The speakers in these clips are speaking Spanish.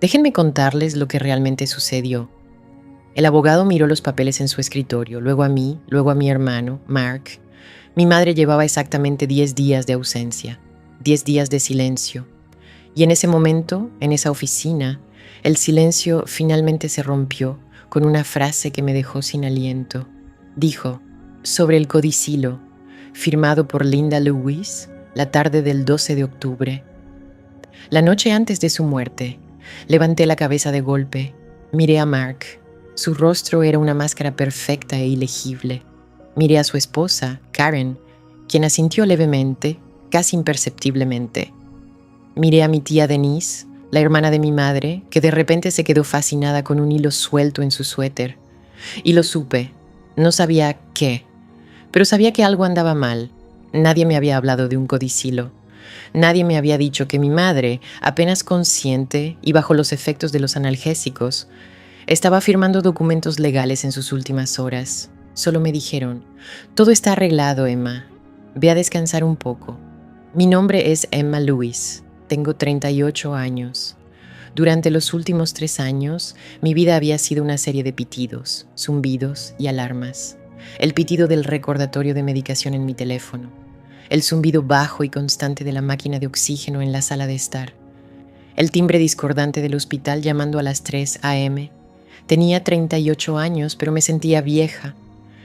Déjenme contarles lo que realmente sucedió. El abogado miró los papeles en su escritorio, luego a mí, luego a mi hermano, Mark. Mi madre llevaba exactamente 10 días de ausencia, 10 días de silencio. Y en ese momento, en esa oficina, el silencio finalmente se rompió con una frase que me dejó sin aliento. Dijo, sobre el codicilo, firmado por Linda Lewis, la tarde del 12 de octubre. La noche antes de su muerte, levanté la cabeza de golpe, miré a Mark. Su rostro era una máscara perfecta e ilegible. Miré a su esposa, Karen, quien asintió levemente, casi imperceptiblemente. Miré a mi tía Denise, la hermana de mi madre, que de repente se quedó fascinada con un hilo suelto en su suéter. Y lo supe. No sabía qué, pero sabía que algo andaba mal. Nadie me había hablado de un codicilo. Nadie me había dicho que mi madre, apenas consciente y bajo los efectos de los analgésicos, estaba firmando documentos legales en sus últimas horas. Solo me dijeron, todo está arreglado, Emma. Ve a descansar un poco. Mi nombre es Emma Lewis. Tengo 38 años. Durante los últimos 3 años, mi vida había sido una serie de pitidos, zumbidos y alarmas. El pitido del recordatorio de medicación en mi teléfono. El zumbido bajo y constante de la máquina de oxígeno en la sala de estar. El timbre discordante del hospital llamando a las 3 a.m. Tenía 38 años, pero me sentía vieja.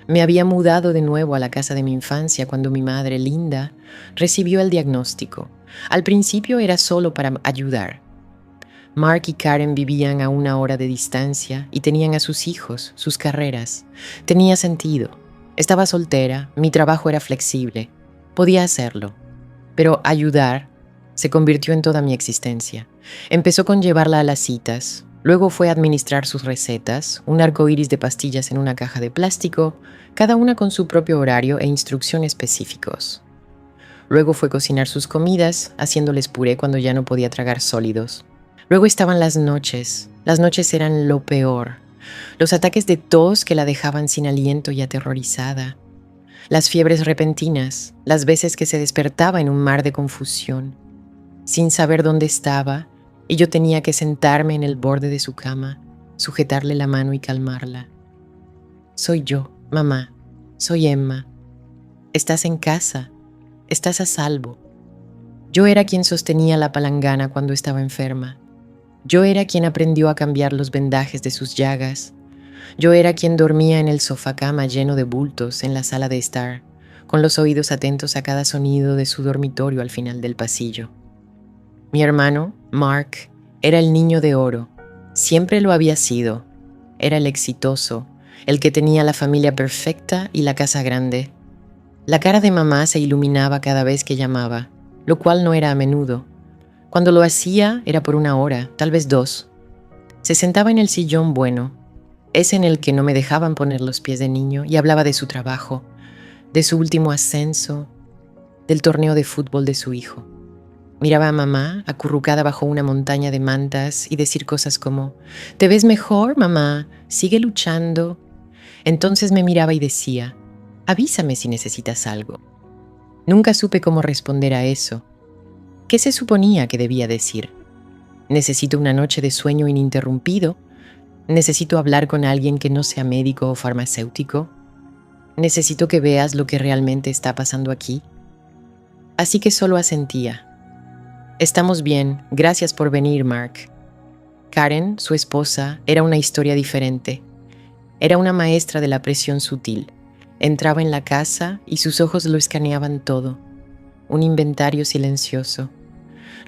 Me había mudado de nuevo a la casa de mi infancia cuando mi madre, Linda, recibió el diagnóstico. Al principio era solo para ayudar. Mark y Karen vivían a 1 hora de distancia y tenían a sus hijos, sus carreras. Tenía sentido. Estaba soltera, mi trabajo era flexible. Podía hacerlo. Pero ayudar se convirtió en toda mi existencia. Empezó con llevarla a las citas. Luego fue administrar sus recetas, un arcoíris de pastillas en una caja de plástico, cada una con su propio horario e instrucciones específicos. Luego fue cocinar sus comidas, haciéndoles puré cuando ya no podía tragar sólidos. Luego estaban las noches. Las noches eran lo peor. Los ataques de tos que la dejaban sin aliento y aterrorizada. Las fiebres repentinas, las veces que se despertaba en un mar de confusión, sin saber dónde estaba, y yo tenía que sentarme en el borde de su cama, sujetarle la mano y calmarla. Soy yo, mamá. Soy Emma. Estás en casa. Estás a salvo. Yo era quien sostenía la palangana cuando estaba enferma. Yo era quien aprendió a cambiar los vendajes de sus llagas. Yo era quien dormía en el sofá-cama lleno de bultos en la sala de estar, con los oídos atentos a cada sonido de su dormitorio al final del pasillo. Mi hermano, Mark, era el niño de oro. Siempre lo había sido. Era el exitoso, el que tenía la familia perfecta y la casa grande. La cara de mamá se iluminaba cada vez que llamaba, lo cual no era a menudo. Cuando lo hacía era por 1 hora, tal vez 2. Se sentaba en el sillón bueno, ese en el que no me dejaban poner los pies de niño, y hablaba de su trabajo, de su último ascenso, del torneo de fútbol de su hijo. Miraba a mamá, acurrucada bajo una montaña de mantas, y decir cosas como, «¿Te ves mejor, mamá? Sigue luchando». Entonces me miraba y decía, «Avísame si necesitas algo». Nunca supe cómo responder a eso. ¿Qué se suponía que debía decir? ¿Necesito una noche de sueño ininterrumpido? ¿Necesito hablar con alguien que no sea médico o farmacéutico? ¿Necesito que veas lo que realmente está pasando aquí? Así que solo asentía. Estamos bien, gracias por venir, Mark. Karen, su esposa, era una historia diferente. Era una maestra de la presión sutil. Entraba en la casa y sus ojos lo escaneaban todo. Un inventario silencioso.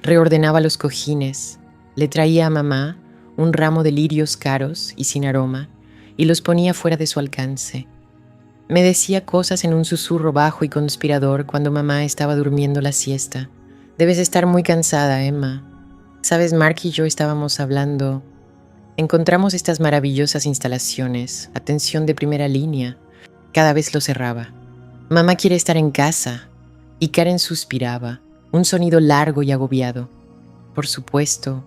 Reordenaba los cojines. Le traía a mamá un ramo de lirios caros y sin aroma, y los ponía fuera de su alcance. Me decía cosas en un susurro bajo y conspirador cuando mamá estaba durmiendo la siesta. Debes estar muy cansada, Emma. Sabes, Mark y yo estábamos hablando. Encontramos estas maravillosas instalaciones, atención de primera línea. Cada vez lo cerraba. Mamá quiere estar en casa. Y Karen suspiraba, un sonido largo y agobiado. Por supuesto.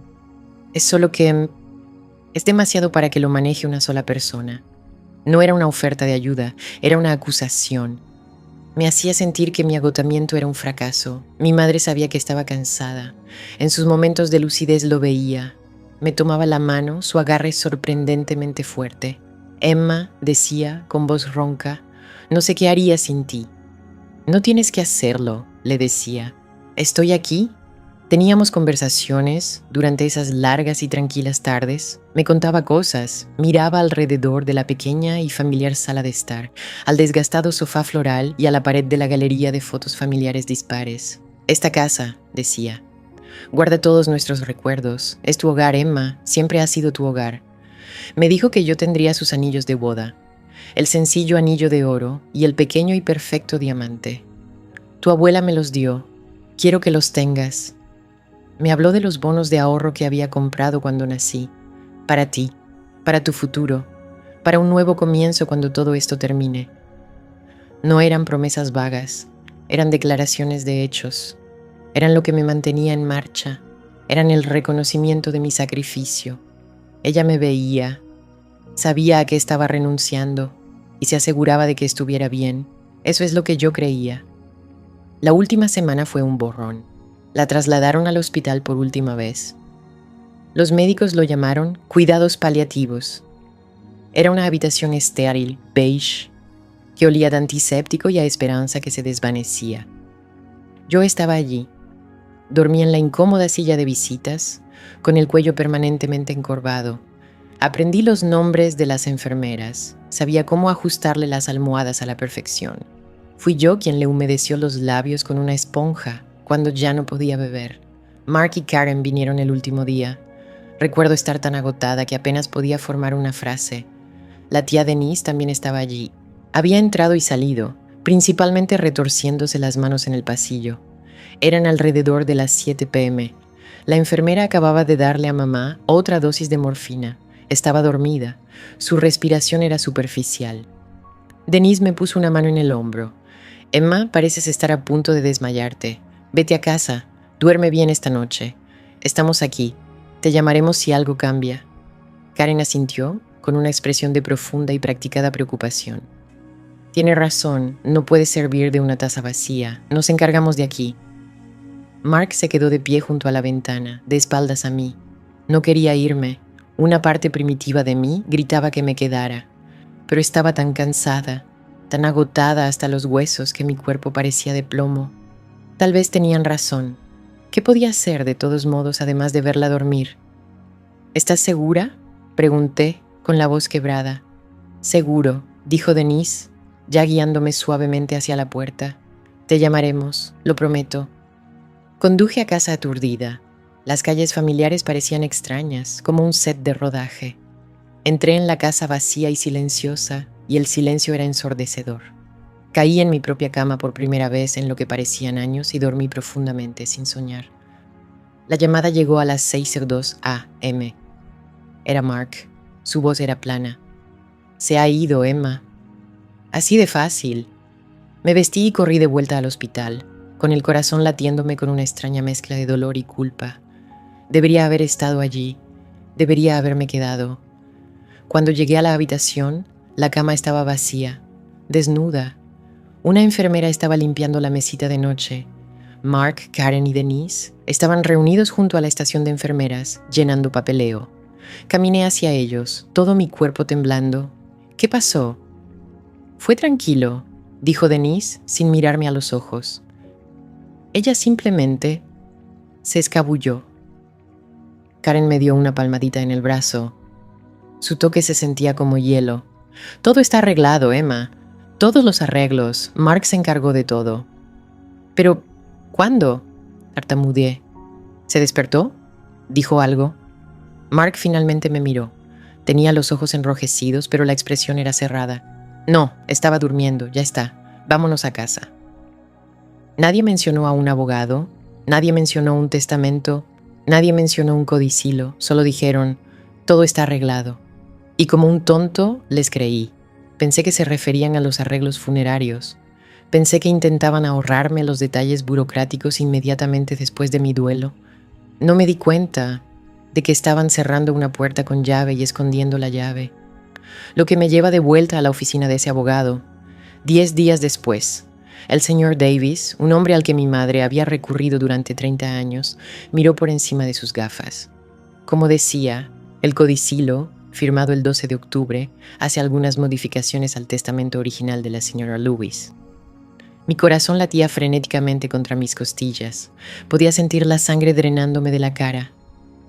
Es solo que es demasiado para que lo maneje una sola persona. No era una oferta de ayuda, era una acusación. Me hacía sentir que mi agotamiento era un fracaso. Mi madre sabía que estaba cansada. En sus momentos de lucidez lo veía. Me tomaba la mano, su agarre sorprendentemente fuerte. Emma, decía con voz ronca, no sé qué haría sin ti. No tienes que hacerlo, le decía. Estoy aquí. Teníamos conversaciones durante esas largas y tranquilas tardes. Me contaba cosas, miraba alrededor de la pequeña y familiar sala de estar, al desgastado sofá floral y a la pared de la galería de fotos familiares dispares. Esta casa, decía, guarda todos nuestros recuerdos. Es tu hogar, Emma, siempre ha sido tu hogar. Me dijo que yo tendría sus anillos de boda, el sencillo anillo de oro y el pequeño y perfecto diamante. Tu abuela me los dio. Quiero que los tengas. Me habló de los bonos de ahorro que había comprado cuando nací. Para ti, para tu futuro, para un nuevo comienzo cuando todo esto termine. No eran promesas vagas, eran declaraciones de hechos. Eran lo que me mantenía en marcha. Eran el reconocimiento de mi sacrificio. Ella me veía, sabía a qué estaba renunciando y se aseguraba de que estuviera bien. Eso es lo que yo creía. La última semana fue un borrón. La trasladaron al hospital por última vez. Los médicos lo llamaron cuidados paliativos. Era una habitación estéril, beige, que olía de antiséptico y a esperanza que se desvanecía. Yo estaba allí. Dormí en la incómoda silla de visitas, con el cuello permanentemente encorvado. Aprendí los nombres de las enfermeras. Sabía cómo ajustarle las almohadas a la perfección. Fui yo quien le humedeció los labios con una esponja cuando ya no podía beber. Mark y Karen vinieron el último día. Recuerdo estar tan agotada que apenas podía formar una frase. La tía Denise también estaba allí. Había entrado y salido, principalmente retorciéndose las manos en el pasillo. Eran alrededor de las 7 p.m. La enfermera acababa de darle a mamá otra dosis de morfina. Estaba dormida. Su respiración era superficial. Denise me puso una mano en el hombro. Emma, pareces estar a punto de desmayarte. Vete a casa. Duerme bien esta noche. Estamos aquí. Te llamaremos si algo cambia. Karen asintió con una expresión de profunda y practicada preocupación. Tiene razón, no puede servir de una taza vacía. Nos encargamos de aquí. Mark se quedó de pie junto a la ventana, de espaldas a mí. No quería irme. Una parte primitiva de mí gritaba que me quedara. Pero estaba tan cansada, tan agotada hasta los huesos que mi cuerpo parecía de plomo. Tal vez tenían razón. ¿Qué podía hacer de todos modos además de verla dormir? ¿Estás segura?, pregunté con la voz quebrada. Seguro, dijo Denise, ya guiándome suavemente hacia la puerta. Te llamaremos, lo prometo. Conduje a casa aturdida. Las calles familiares parecían extrañas, como un set de rodaje. Entré en la casa vacía y silenciosa, y el silencio era ensordecedor. Caí en mi propia cama por primera vez en lo que parecían años y dormí profundamente, sin soñar. La llamada llegó a las 6:02 a.m. Era Mark. Su voz era plana. Se ha ido, Emma. Así de fácil. Me vestí y corrí de vuelta al hospital, con el corazón latiéndome con una extraña mezcla de dolor y culpa. Debería haber estado allí. Debería haberme quedado. Cuando llegué a la habitación, la cama estaba vacía, desnuda. Una enfermera estaba limpiando la mesita de noche. Mark, Karen y Denise estaban reunidos junto a la estación de enfermeras, llenando papeleo. Caminé hacia ellos, todo mi cuerpo temblando. ¿Qué pasó? Fue tranquilo, dijo Denise sin mirarme a los ojos. Ella simplemente se escabulló. Karen me dio una palmadita en el brazo. Su toque se sentía como hielo. Todo está arreglado, Emma. Todos los arreglos. Mark se encargó de todo. Pero, ¿cuándo?, tartamudeé. ¿Se despertó? ¿Dijo algo? Mark finalmente me miró. Tenía los ojos enrojecidos, pero la expresión era cerrada. No, estaba durmiendo, ya está. Vámonos a casa. Nadie mencionó a un abogado, nadie mencionó un testamento, nadie mencionó un codicilo, solo dijeron, todo está arreglado. Y como un tonto, les creí. Pensé que se referían a los arreglos funerarios. Pensé que intentaban ahorrarme los detalles burocráticos inmediatamente después de mi duelo. No me di cuenta de que estaban cerrando una puerta con llave y escondiendo la llave. Lo que me lleva de vuelta a la oficina de ese abogado. 10 días después, el señor Davis, un hombre al que mi madre había recurrido durante 30 años, miró por encima de sus gafas. Como decía, el codicilo, firmado el 12 de octubre, hace algunas modificaciones al testamento original de la señora Lewis. Mi corazón latía frenéticamente contra mis costillas. Podía sentir la sangre drenándome de la cara.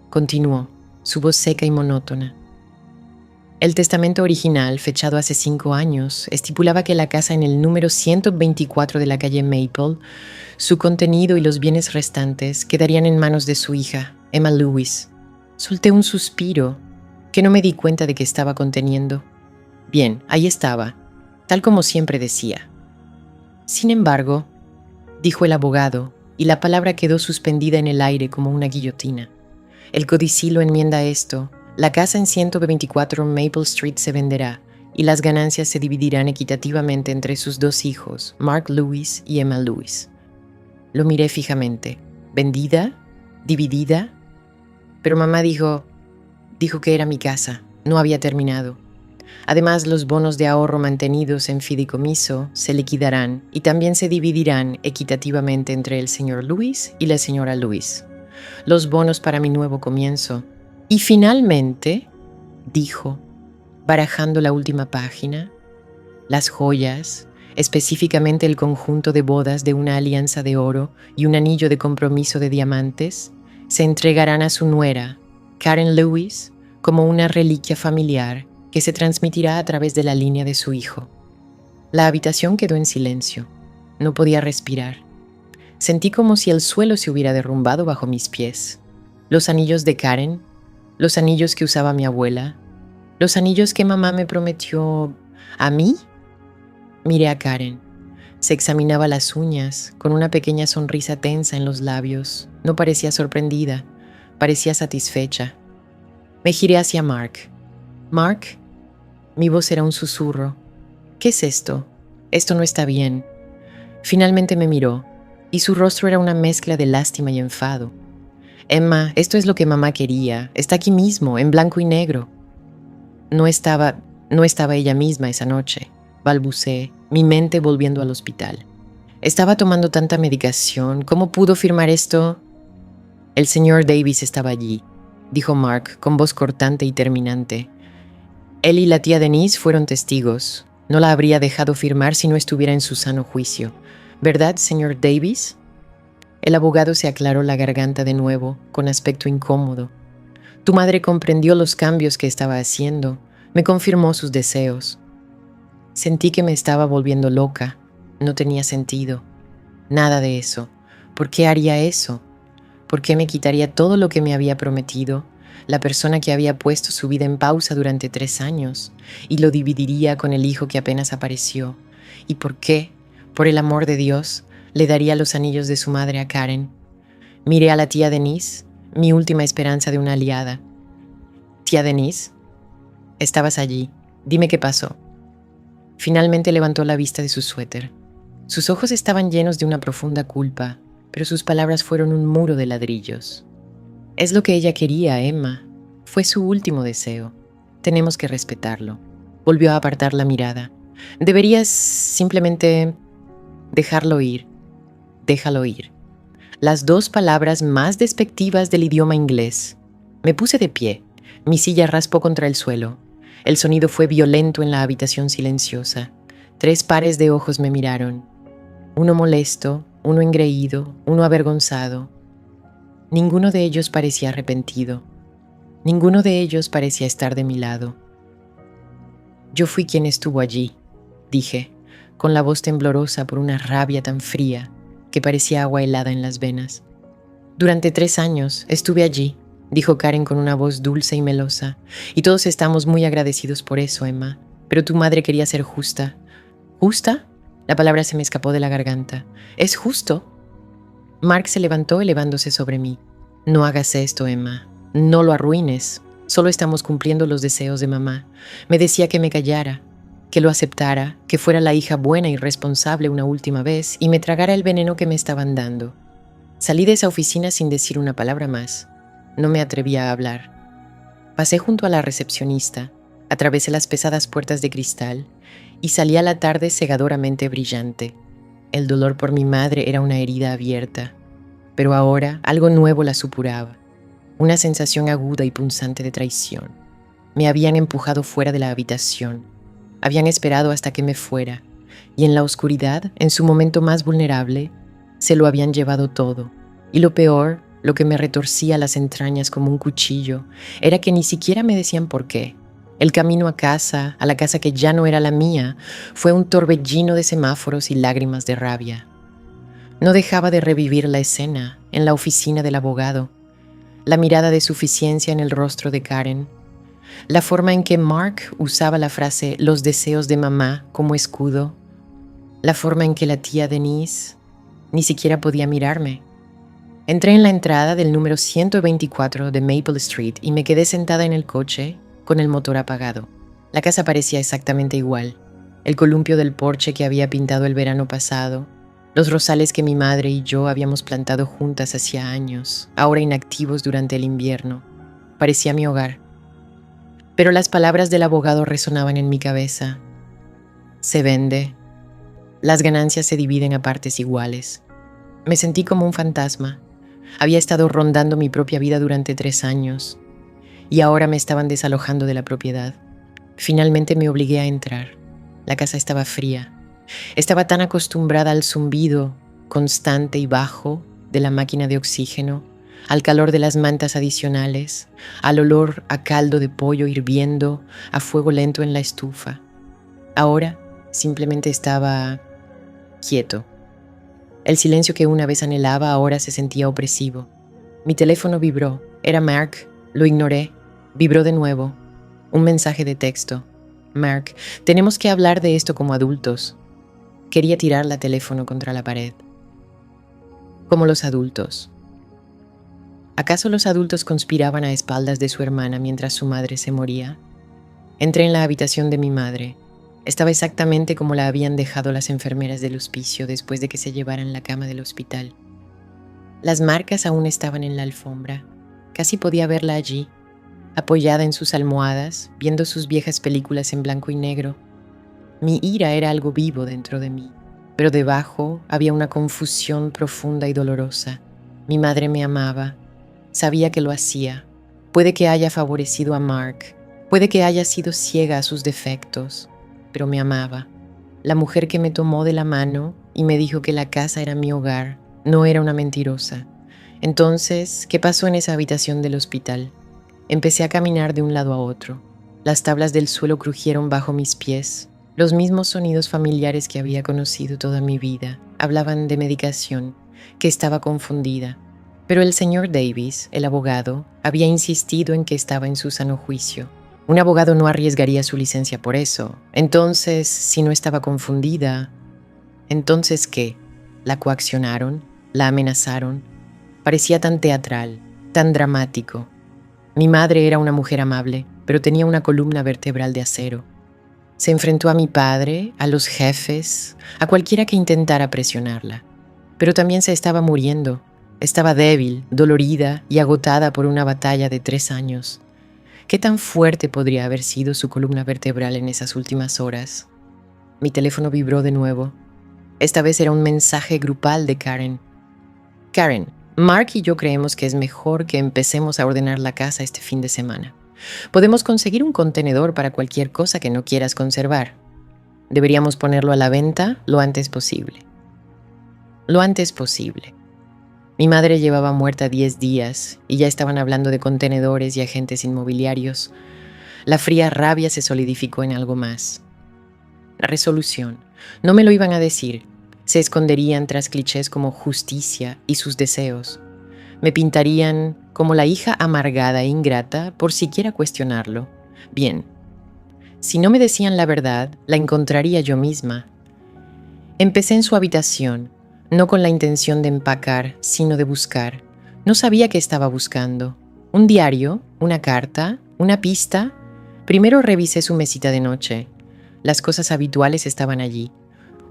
Continuó, su voz seca y monótona. El testamento original, fechado hace 5 años, estipulaba que la casa en el número 124 de la calle Maple, su contenido y los bienes restantes quedarían en manos de su hija, Emma Lewis. Solté un suspiro, que no me di cuenta de que estaba conteniendo. Bien, ahí estaba, tal como siempre decía. Sin embargo, dijo el abogado, y la palabra quedó suspendida en el aire como una guillotina. El codicilo enmienda esto: la casa en 124 Maple Street se venderá, y las ganancias se dividirán equitativamente entre sus 2 hijos, Mark Lewis y Emma Lewis. Lo miré fijamente. ¿Vendida? ¿Dividida? Pero mamá dijo que era mi casa, no había terminado. Además, los bonos de ahorro mantenidos en fideicomiso se liquidarán y también se dividirán equitativamente entre el señor Lewis y la señora Lewis. Los bonos para mi nuevo comienzo. Y finalmente, dijo, barajando la última página, las joyas, específicamente el conjunto de bodas de una alianza de oro y un anillo de compromiso de diamantes, se entregarán a su nuera, Karen Lewis, como una reliquia familiar que se transmitirá a través de la línea de su hijo. La habitación quedó en silencio. No podía respirar. Sentí como si el suelo se hubiera derrumbado bajo mis pies. Los anillos de Karen, los anillos que usaba mi abuela, los anillos que mamá me prometió a mí. Miré a Karen. Se examinaba las uñas, con una pequeña sonrisa tensa en los labios. No parecía sorprendida, parecía satisfecha. Me giré hacia Mark. «Mark». Mi voz era un susurro. «¿Qué es esto? Esto no está bien». Finalmente me miró, y su rostro era una mezcla de lástima y enfado. «Emma, esto es lo que mamá quería. Está aquí mismo, en blanco y negro». No estaba ella misma esa noche. Balbuceé, mi mente volviendo al hospital. Estaba tomando tanta medicación. ¿Cómo pudo firmar esto? El señor Davis estaba allí, dijo Mark con voz cortante y terminante. Él y la tía Denise fueron testigos. No la habría dejado firmar si no estuviera en su sano juicio. ¿Verdad, señor Davis? El abogado se aclaró la garganta de nuevo, con aspecto incómodo. Tu madre comprendió los cambios que estaba haciendo. Me confirmó sus deseos. Sentí que me estaba volviendo loca. No tenía sentido. Nada de eso. ¿Por qué haría eso? ¿Por qué me quitaría todo lo que me había prometido? La persona que había puesto su vida en pausa durante 3 años, y lo dividiría con el hijo que apenas apareció. ¿Y por qué, por el amor de Dios, le daría los anillos de su madre a Karen? Miré a la tía Denise, mi última esperanza de una aliada. Tía Denise, estabas allí. Dime qué pasó. Finalmente levantó la vista de su suéter. Sus ojos estaban llenos de una profunda culpa, pero sus palabras fueron un muro de ladrillos. Es lo que ella quería, Emma. Fue su último deseo. Tenemos que respetarlo. Volvió a apartar la mirada. Deberías simplemente dejarlo ir. Déjalo ir. Las 2 palabras más despectivas del idioma inglés. Me puse de pie. Mi silla raspó contra el suelo. El sonido fue violento en la habitación silenciosa. 3 pares de ojos me miraron. Uno molesto, uno engreído, uno avergonzado. Ninguno de ellos parecía arrepentido. Ninguno de ellos parecía estar de mi lado. Yo fui quien estuvo allí, dije, con la voz temblorosa por una rabia tan fría que parecía agua helada en las venas. Durante 3 años estuve allí, dijo Karen con una voz dulce y melosa, y todos estamos muy agradecidos por eso, Emma. Pero tu madre quería ser justa. ¿Justa? La palabra se me escapó de la garganta. ¿Es justo? Mark se levantó elevándose sobre mí. No hagas esto, Emma. No lo arruines. Solo estamos cumpliendo los deseos de mamá. Me decía que me callara, que lo aceptara, que fuera la hija buena y responsable una última vez y me tragara el veneno que me estaban dando. Salí de esa oficina sin decir una palabra más. No me atrevía a hablar. Pasé junto a la recepcionista, atravesé las pesadas puertas de cristal y salí a la tarde cegadoramente brillante. El dolor por mi madre era una herida abierta, pero ahora algo nuevo la supuraba. una sensación aguda y punzante de traición. Me habían empujado fuera de la habitación, habían esperado hasta que me fuera, y en la oscuridad, en su momento más vulnerable, se lo habían llevado todo. Y lo peor, lo que me retorcía las entrañas como un cuchillo, era que ni siquiera me decían por qué. El camino a la casa que ya no era la mía, fue un torbellino de semáforos y lágrimas de rabia. No dejaba de revivir la escena en la oficina del abogado, la mirada de suficiencia en el rostro de Karen, la forma en que Mark usaba la frase «los deseos de mamá» como escudo, la forma en que la tía Denise ni siquiera podía mirarme. Entré en la entrada del número 124 de Maple Street y me quedé sentada en el coche con el motor apagado. La casa parecía exactamente igual. El columpio del porche que había pintado el verano pasado, los rosales que mi madre y yo habíamos plantado juntas hacía años, ahora inactivos durante el invierno. Parecía mi hogar. Pero las palabras del abogado resonaban en mi cabeza. Se vende. Las ganancias se dividen a partes iguales. Me sentí como un fantasma. Había estado rondando mi propia vida durante 3 años y ahora me estaban desalojando de la propiedad. Finalmente me obligué a entrar. La casa estaba fría. Estaba tan acostumbrada al zumbido constante y bajo de la máquina de oxígeno, al calor de las mantas adicionales, al olor a caldo de pollo hirviendo a fuego lento en la estufa. Ahora simplemente estaba quieto. El silencio que una vez anhelaba ahora se sentía opresivo. Mi teléfono vibró. Era Mark. Lo ignoré. Vibró de nuevo. Un mensaje de texto. Mark, tenemos que hablar de esto como adultos. Quería tirar la teléfono contra la pared. Como los adultos. ¿Acaso los adultos conspiraban a espaldas de su hermana mientras su madre se moría? Entré en la habitación de mi madre. Estaba exactamente como la habían dejado las enfermeras del hospicio después de que se llevaran la cama del hospital. Las marcas aún estaban en la alfombra. Casi podía verla allí, apoyada en sus almohadas, viendo sus viejas películas en blanco y negro. Mi ira era algo vivo dentro de mí, pero debajo había una confusión profunda y dolorosa. Mi madre me amaba. Sabía que lo hacía. Puede que haya favorecido a Mark. Puede que haya sido ciega a sus defectos. Pero me amaba. La mujer que me tomó de la mano y me dijo que la casa era mi hogar no era una mentirosa. Entonces, ¿qué pasó en esa habitación del hospital? Empecé a caminar de un lado a otro. Las tablas del suelo crujieron bajo mis pies. Los mismos sonidos familiares que había conocido toda mi vida hablaban de medicación, que estaba confundida. Pero el señor Davis, el abogado, había insistido en que estaba en su sano juicio. Un abogado no arriesgaría su licencia por eso. Entonces, si no estaba confundida, ¿entonces qué? ¿La coaccionaron? ¿La amenazaron? Parecía tan teatral, tan dramático. Mi madre era una mujer amable, pero tenía una columna vertebral de acero. Se enfrentó a mi padre, a los jefes, a cualquiera que intentara presionarla. Pero también se estaba muriendo. Estaba débil, dolorida y agotada por una batalla de 3 años. ¿Qué tan fuerte podría haber sido su columna vertebral en esas últimas horas? Mi teléfono vibró de nuevo. Esta vez era un mensaje grupal de Karen. Karen, Mark y yo creemos que es mejor que empecemos a ordenar la casa este fin de semana. Podemos conseguir un contenedor para cualquier cosa que no quieras conservar. Deberíamos ponerlo a la venta lo antes posible. Lo antes posible. Mi madre llevaba muerta 10 días y ya estaban hablando de contenedores y agentes inmobiliarios. La fría rabia se solidificó en algo más. La resolución. No me lo iban a decir. Se esconderían tras clichés como justicia y sus deseos. Me pintarían como la hija amargada e ingrata por siquiera cuestionarlo. Bien. Si no me decían la verdad, la encontraría yo misma. Empecé en su habitación. No con la intención de empacar, sino de buscar. No sabía qué estaba buscando. ¿Un diario? ¿Una carta? ¿Una pista? Primero revisé su mesita de noche. Las cosas habituales estaban allí.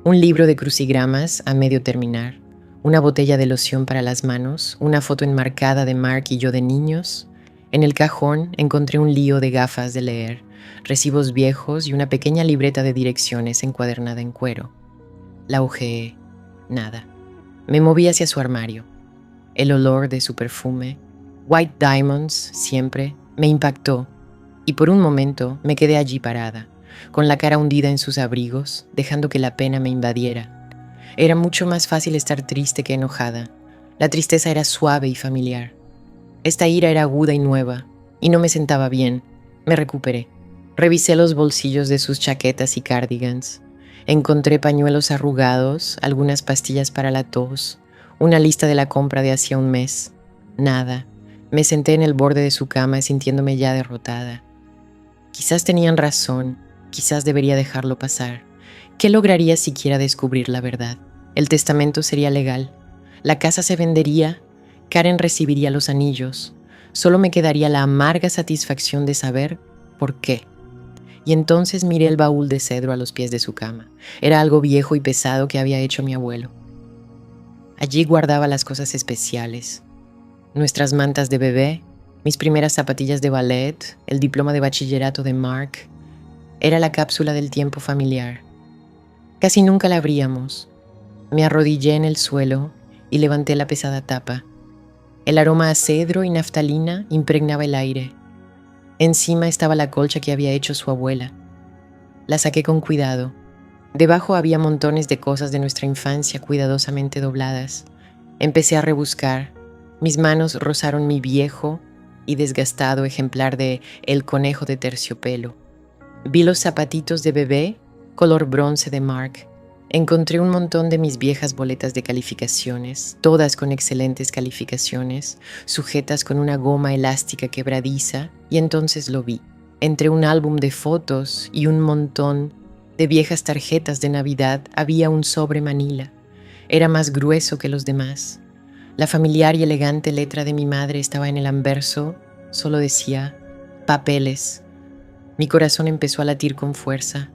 Un libro de crucigramas a medio terminar. Una botella de loción para las manos. Una foto enmarcada de Mark y yo de niños. En el cajón encontré un lío de gafas de leer, recibos viejos y una pequeña libreta de direcciones encuadernada en cuero. La hojeé. Nada. Me moví hacia su armario. El olor de su perfume, White Diamonds, siempre, me impactó, y por un momento me quedé allí parada, con la cara hundida en sus abrigos, dejando que la pena me invadiera. Era mucho más fácil estar triste que enojada. La tristeza era suave y familiar. Esta ira era aguda y nueva, y no me sentaba bien. Me recuperé. Revisé los bolsillos de sus chaquetas y cardigans. Encontré pañuelos arrugados, algunas pastillas para la tos, una lista de la compra de hacía un mes. Nada. Me senté en el borde de su cama sintiéndome ya derrotada. Quizás tenían razón, quizás debería dejarlo pasar. ¿Qué lograría siquiera descubrir la verdad? El testamento sería legal. La casa se vendería. Karen recibiría los anillos. Solo me quedaría la amarga satisfacción de saber por qué. Y entonces miré el baúl de cedro a los pies de su cama. Era algo viejo y pesado que había hecho mi abuelo. Allí guardaba las cosas especiales. Nuestras mantas de bebé, mis primeras zapatillas de ballet, el diploma de bachillerato de Mark. Era la cápsula del tiempo familiar. Casi nunca la abríamos. Me arrodillé en el suelo y levanté la pesada tapa. El aroma a cedro y naftalina impregnaba el aire. Encima estaba la colcha que había hecho su abuela. La saqué con cuidado. Debajo había montones de cosas de nuestra infancia cuidadosamente dobladas. Empecé a rebuscar. Mis manos rozaron mi viejo y desgastado ejemplar de El conejo de terciopelo. Vi los zapatitos de bebé, color bronce de Mark. Encontré un montón de mis viejas boletas de calificaciones, todas con excelentes calificaciones, sujetas con una goma elástica quebradiza, y entonces lo vi. Entre un álbum de fotos y un montón de viejas tarjetas de Navidad había un sobre manila. Era más grueso que los demás. La familiar y elegante letra de mi madre estaba en el anverso, solo decía papeles. Mi corazón empezó a latir con fuerza.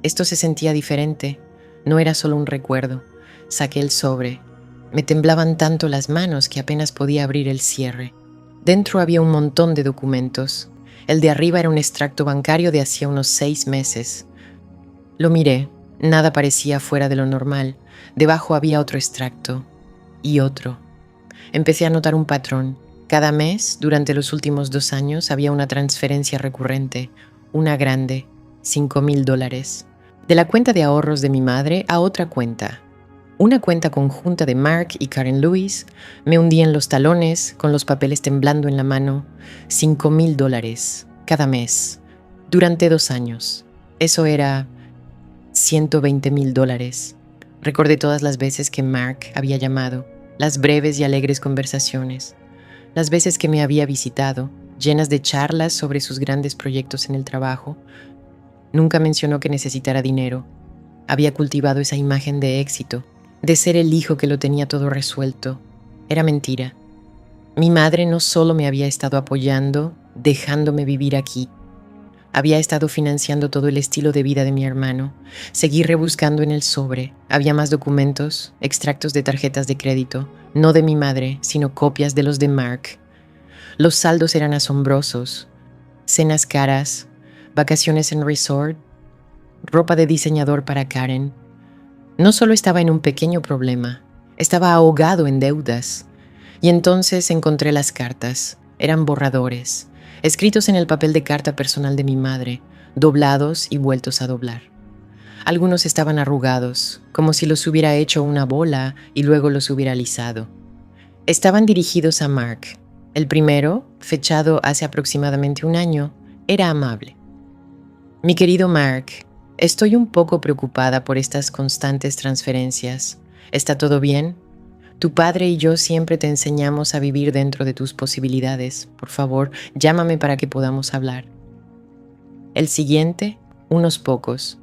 Esto se sentía diferente. No era solo un recuerdo. Saqué el sobre. Me temblaban tanto las manos que apenas podía abrir el cierre. Dentro había un montón de documentos. El de arriba era un extracto bancario de hacía unos 6 meses. Lo miré. Nada parecía fuera de lo normal. Debajo había otro extracto. Y otro. Empecé a notar un patrón. Cada mes, durante los últimos 2 años, había una transferencia recurrente. Una grande. $5,000. De la cuenta de ahorros de mi madre a otra cuenta. Una cuenta conjunta de Mark y Karen Lewis. Me hundí en los talones, con los papeles temblando en la mano. $5,000 cada mes, durante 2 años. Eso era $120,000. Recordé todas las veces que Mark había llamado, las breves y alegres conversaciones, las veces que me había visitado, llenas de charlas sobre sus grandes proyectos en el trabajo. Nunca mencionó que necesitara dinero. Había cultivado esa imagen de éxito, de ser el hijo que lo tenía todo resuelto. Era mentira. Mi madre no solo me había estado apoyando, dejándome vivir aquí. Había estado financiando todo el estilo de vida de mi hermano. Seguí rebuscando en el sobre. Había más documentos, extractos de tarjetas de crédito, no de mi madre, sino copias de los de Mark. Los saldos eran asombrosos. Cenas caras, vacaciones en resort, ropa de diseñador para Karen. No solo estaba en un pequeño problema, estaba ahogado en deudas. Y entonces encontré las cartas. Eran borradores, escritos en el papel de carta personal de mi madre, doblados y vueltos a doblar. Algunos estaban arrugados, como si los hubiera hecho una bola y luego los hubiera alisado. Estaban dirigidos a Mark. El primero, fechado hace aproximadamente 1 año, era amable. Mi querido Mark, estoy un poco preocupada por estas constantes transferencias. ¿Está todo bien? Tu padre y yo siempre te enseñamos a vivir dentro de tus posibilidades. Por favor, llámame para que podamos hablar. El siguiente, unos pocos.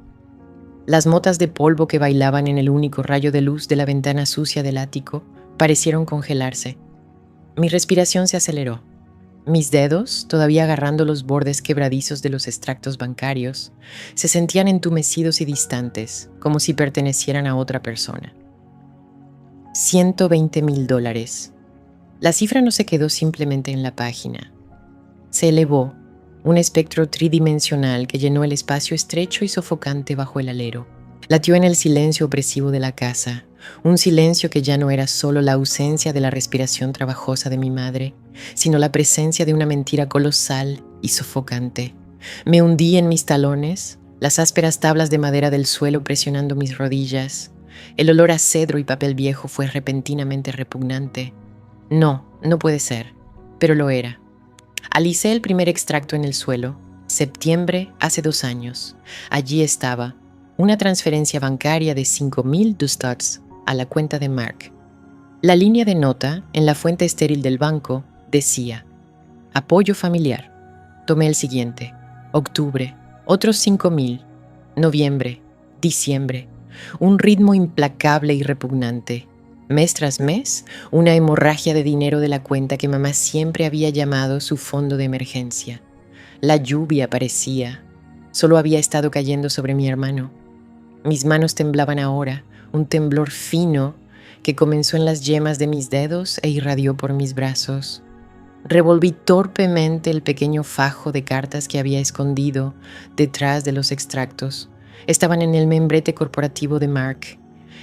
Las motas de polvo que bailaban en el único rayo de luz de la ventana sucia del ático parecieron congelarse. Mi respiración se aceleró. Mis dedos, todavía agarrando los bordes quebradizos de los extractos bancarios, se sentían entumecidos y distantes, como si pertenecieran a otra persona. $120,000. La cifra no se quedó simplemente en la página. Se elevó, un espectro tridimensional que llenó el espacio estrecho y sofocante bajo el alero. Latió en el silencio opresivo de la casa, un silencio que ya no era solo la ausencia de la respiración trabajosa de mi madre, sino la presencia de una mentira colosal y sofocante. Me hundí en mis talones, las ásperas tablas de madera del suelo presionando mis rodillas. El olor a cedro y papel viejo fue repentinamente repugnante. No, no puede ser, pero lo era. Alicé el primer extracto en el suelo. Septiembre hace 2 años. Allí estaba, una transferencia bancaria de 5,000 ducats a la cuenta de Mark. La línea de nota en la fuente estéril del banco decía: apoyo familiar. Tomé el siguiente. Octubre, otros 5,000. Noviembre, diciembre. Un ritmo implacable y repugnante. Mes tras mes, una hemorragia de dinero de la cuenta que mamá siempre había llamado su fondo de emergencia. La lluvia parecía. Solo había estado cayendo sobre mi hermano. Mis manos temblaban ahora, un temblor fino que comenzó en las yemas de mis dedos e irradió por mis brazos. Revolví torpemente el pequeño fajo de cartas que había escondido detrás de los extractos. Estaban en el membrete corporativo de Mark,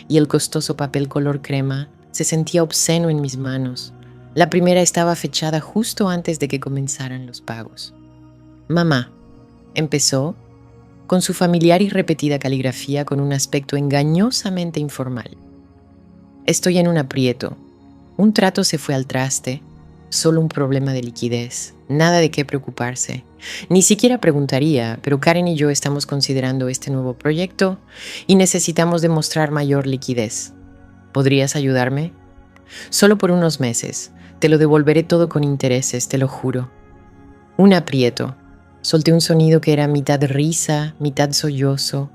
y el costoso papel color crema se sentía obsceno en mis manos. La primera estaba fechada justo antes de que comenzaran los pagos. Mamá, empezó, con su familiar y repetida caligrafía con un aspecto engañosamente informal. Estoy en un aprieto. Un trato se fue al traste. Solo un problema de liquidez. Nada de qué preocuparse. Ni siquiera preguntaría, pero Karen y yo estamos considerando este nuevo proyecto y necesitamos demostrar mayor liquidez. ¿Podrías ayudarme? Solo por unos meses. Te lo devolveré todo con intereses, te lo juro. Un aprieto. Solté un sonido que era mitad risa, mitad sollozo.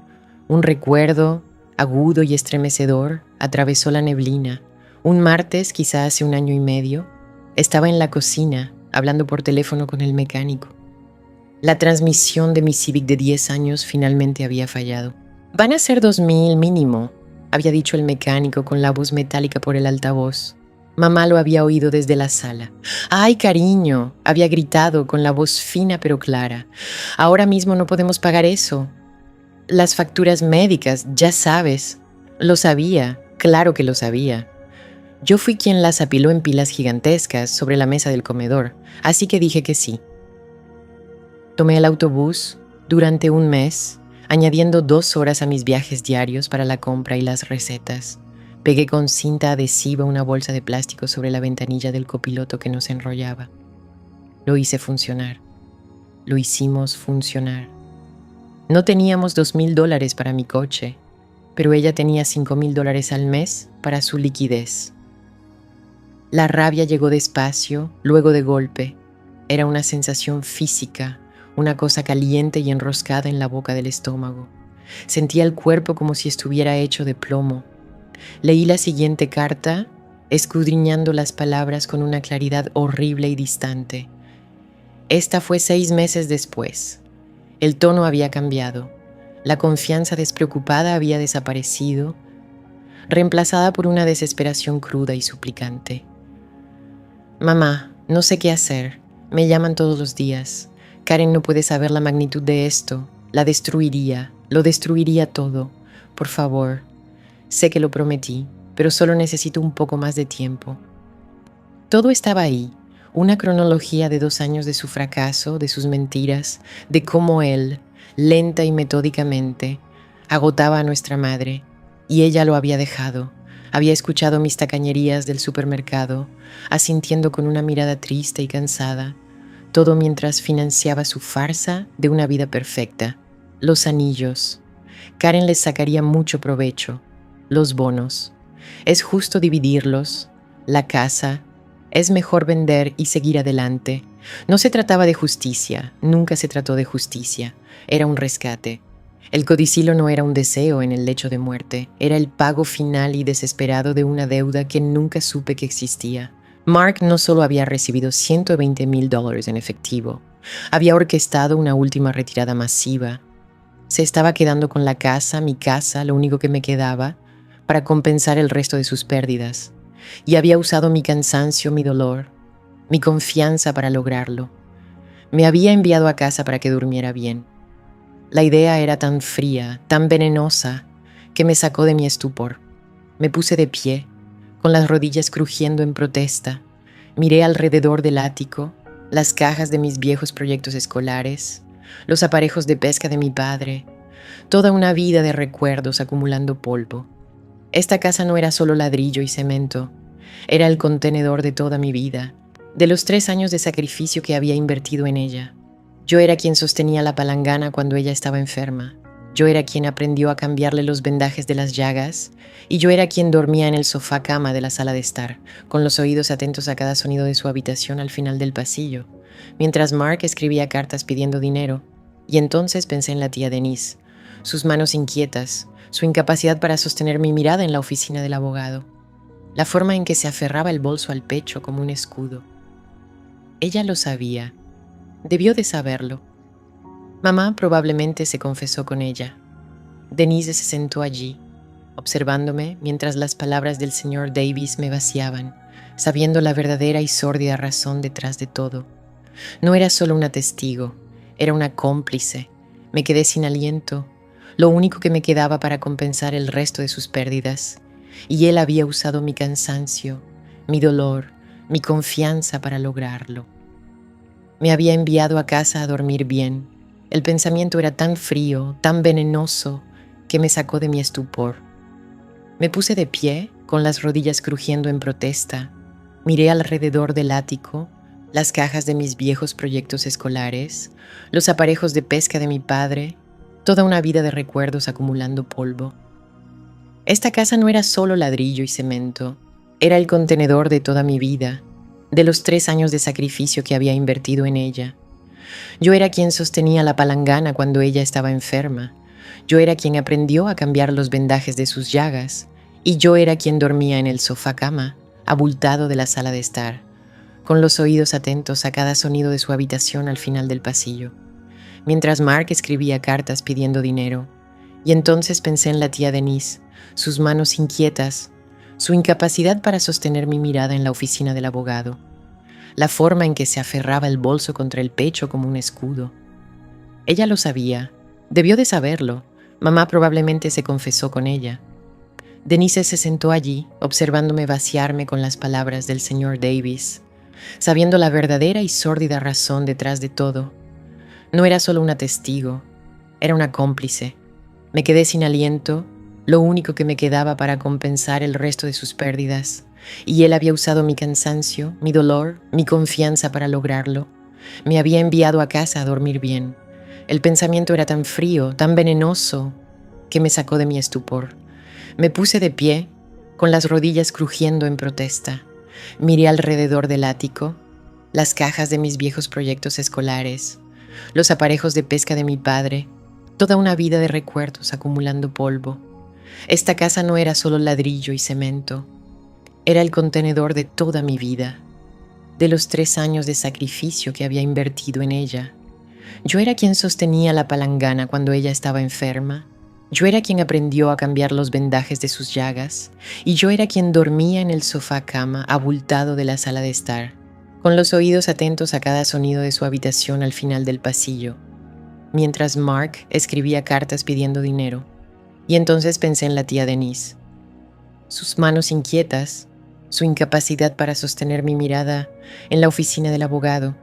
Un recuerdo, agudo y estremecedor, atravesó la neblina. Un martes, quizá hace 1 año y medio, estaba en la cocina, hablando por teléfono con el mecánico. La transmisión de mi Civic de 10 años finalmente había fallado. Van a ser 2,000 mínimo, había dicho el mecánico con la voz metálica por el altavoz. Mamá lo había oído desde la sala. ¡Ay, cariño!, había gritado con la voz fina pero clara. Ahora mismo no podemos pagar eso. Las facturas médicas, ya sabes. Lo sabía, claro que lo sabía. Yo fui quien las apiló en pilas gigantescas sobre la mesa del comedor, así que dije que sí. Tomé el autobús durante 1 mes, añadiendo 2 horas a mis viajes diarios para la compra y las recetas. Pegué con cinta adhesiva una bolsa de plástico sobre la ventanilla del copiloto que nos enrollaba. Lo hice funcionar. Lo hicimos funcionar. No teníamos $2,000 para mi coche, pero ella tenía $5,000 al mes para su liquidez. La rabia llegó despacio, luego de golpe. Era una sensación física, una cosa caliente y enroscada en la boca del estómago. Sentía el cuerpo como si estuviera hecho de plomo. Leí la siguiente carta, escudriñando las palabras con una claridad horrible y distante. Esta fue 6 meses después. El tono había cambiado. La confianza despreocupada había desaparecido, reemplazada por una desesperación cruda y suplicante. Mamá, no sé qué hacer. Me llaman todos los días. Karen no puede saber la magnitud de esto. La destruiría. Lo destruiría todo. Por favor. Sé que lo prometí, pero solo necesito un poco más de tiempo. Todo estaba ahí. Una cronología de 2 años de su fracaso, de sus mentiras, de cómo él, lenta y metódicamente, agotaba a nuestra madre, y ella lo había dejado. Había escuchado mis tacañerías del supermercado, asintiendo con una mirada triste y cansada, todo mientras financiaba su farsa de una vida perfecta. Los anillos. Karen les sacaría mucho provecho. Los bonos. Es justo dividirlos. La casa. Es mejor vender y seguir adelante. No se trataba de justicia, nunca se trató de justicia. Era un rescate. El codicilo no era un deseo en el lecho de muerte, era el pago final y desesperado de una deuda que nunca supe que existía. Mark no solo había recibido $120,000 en efectivo, había orquestado una última retirada masiva. Se estaba quedando con la casa, mi casa, lo único que me quedaba, para compensar el resto de sus pérdidas. Y había usado mi cansancio, mi dolor, mi confianza para lograrlo. Me había enviado a casa para que durmiera bien. La idea era tan fría, tan venenosa, que me sacó de mi estupor. Me puse de pie, con las rodillas crujiendo en protesta. Miré alrededor del ático, las cajas de mis viejos proyectos escolares, los aparejos de pesca de mi padre, toda una vida de recuerdos acumulando polvo. Esta casa no era solo ladrillo y cemento, era el contenedor de toda mi vida, de los 3 años de sacrificio que había invertido en ella. Yo era quien sostenía la palangana cuando ella estaba enferma. Yo era quien aprendió a cambiarle los vendajes de las llagas, y yo era quien dormía en el sofá cama de la sala de estar, con los oídos atentos a cada sonido de su habitación al final del pasillo, mientras Mark escribía cartas pidiendo dinero. Y entonces pensé en la tía Denise, sus manos inquietas, su incapacidad para sostener mi mirada en la oficina del abogado, la forma en que se aferraba el bolso al pecho como un escudo. Ella lo sabía, debió de saberlo. Mamá probablemente se confesó con ella. Denise se sentó allí, observándome mientras las palabras del señor Davis me vaciaban, sabiendo la verdadera y sórdida razón detrás de todo. No era solo una testigo, era una cómplice. Me quedé sin aliento, lo único que me quedaba para compensar el resto de sus pérdidas, y él había usado mi cansancio, mi dolor, mi confianza para lograrlo. Me había enviado a casa a dormir bien. El pensamiento era tan frío, tan venenoso, que me sacó de mi estupor. Me puse de pie, con las rodillas crujiendo en protesta. Miré alrededor del ático, las cajas de mis viejos proyectos escolares, los aparejos de pesca de mi padre, toda una vida de recuerdos acumulando polvo. Esta casa no era solo ladrillo y cemento, era el contenedor de toda mi vida, de los 3 años de sacrificio que había invertido en ella. Yo era quien sostenía la palangana cuando ella estaba enferma. Yo era quien aprendió a cambiar los vendajes de sus llagas. Y yo era quien dormía en el sofá cama, abultado de la sala de estar, con los oídos atentos a cada sonido de su habitación al final del pasillo, mientras Mark escribía cartas pidiendo dinero. Y entonces pensé en la tía Denise, sus manos inquietas, su incapacidad para sostener mi mirada en la oficina del abogado, la forma en que se aferraba el bolso contra el pecho como un escudo. Ella lo sabía, debió de saberlo. Mamá probablemente se confesó con ella. Denise se sentó allí, observándome vaciarme con las palabras del señor Davis, sabiendo la verdadera y sórdida razón detrás de todo. No era solo una testigo, era una cómplice. Me quedé sin aliento, lo único que me quedaba para compensar el resto de sus pérdidas. Y él había usado mi cansancio, mi dolor, mi confianza para lograrlo. Me había enviado a casa a dormir bien. El pensamiento era tan frío, tan venenoso, que me sacó de mi estupor. Me puse de pie, con las rodillas crujiendo en protesta. Miré alrededor del ático, las cajas de mis viejos proyectos escolares, los aparejos de pesca de mi padre, toda una vida de recuerdos acumulando polvo. Esta casa no era solo ladrillo y cemento, era el contenedor de toda mi vida, de los 3 años de sacrificio que había invertido en ella. Yo era quien sostenía la palangana cuando ella estaba enferma. Yo era quien aprendió a cambiar los vendajes de sus llagas. Y yo era quien dormía en el sofá cama abultado de la sala de estar, con los oídos atentos a cada sonido de su habitación al final del pasillo, mientras Mark escribía cartas pidiendo dinero. Y entonces pensé en la tía Denise, sus manos inquietas, su incapacidad para sostener mi mirada en la oficina del abogado,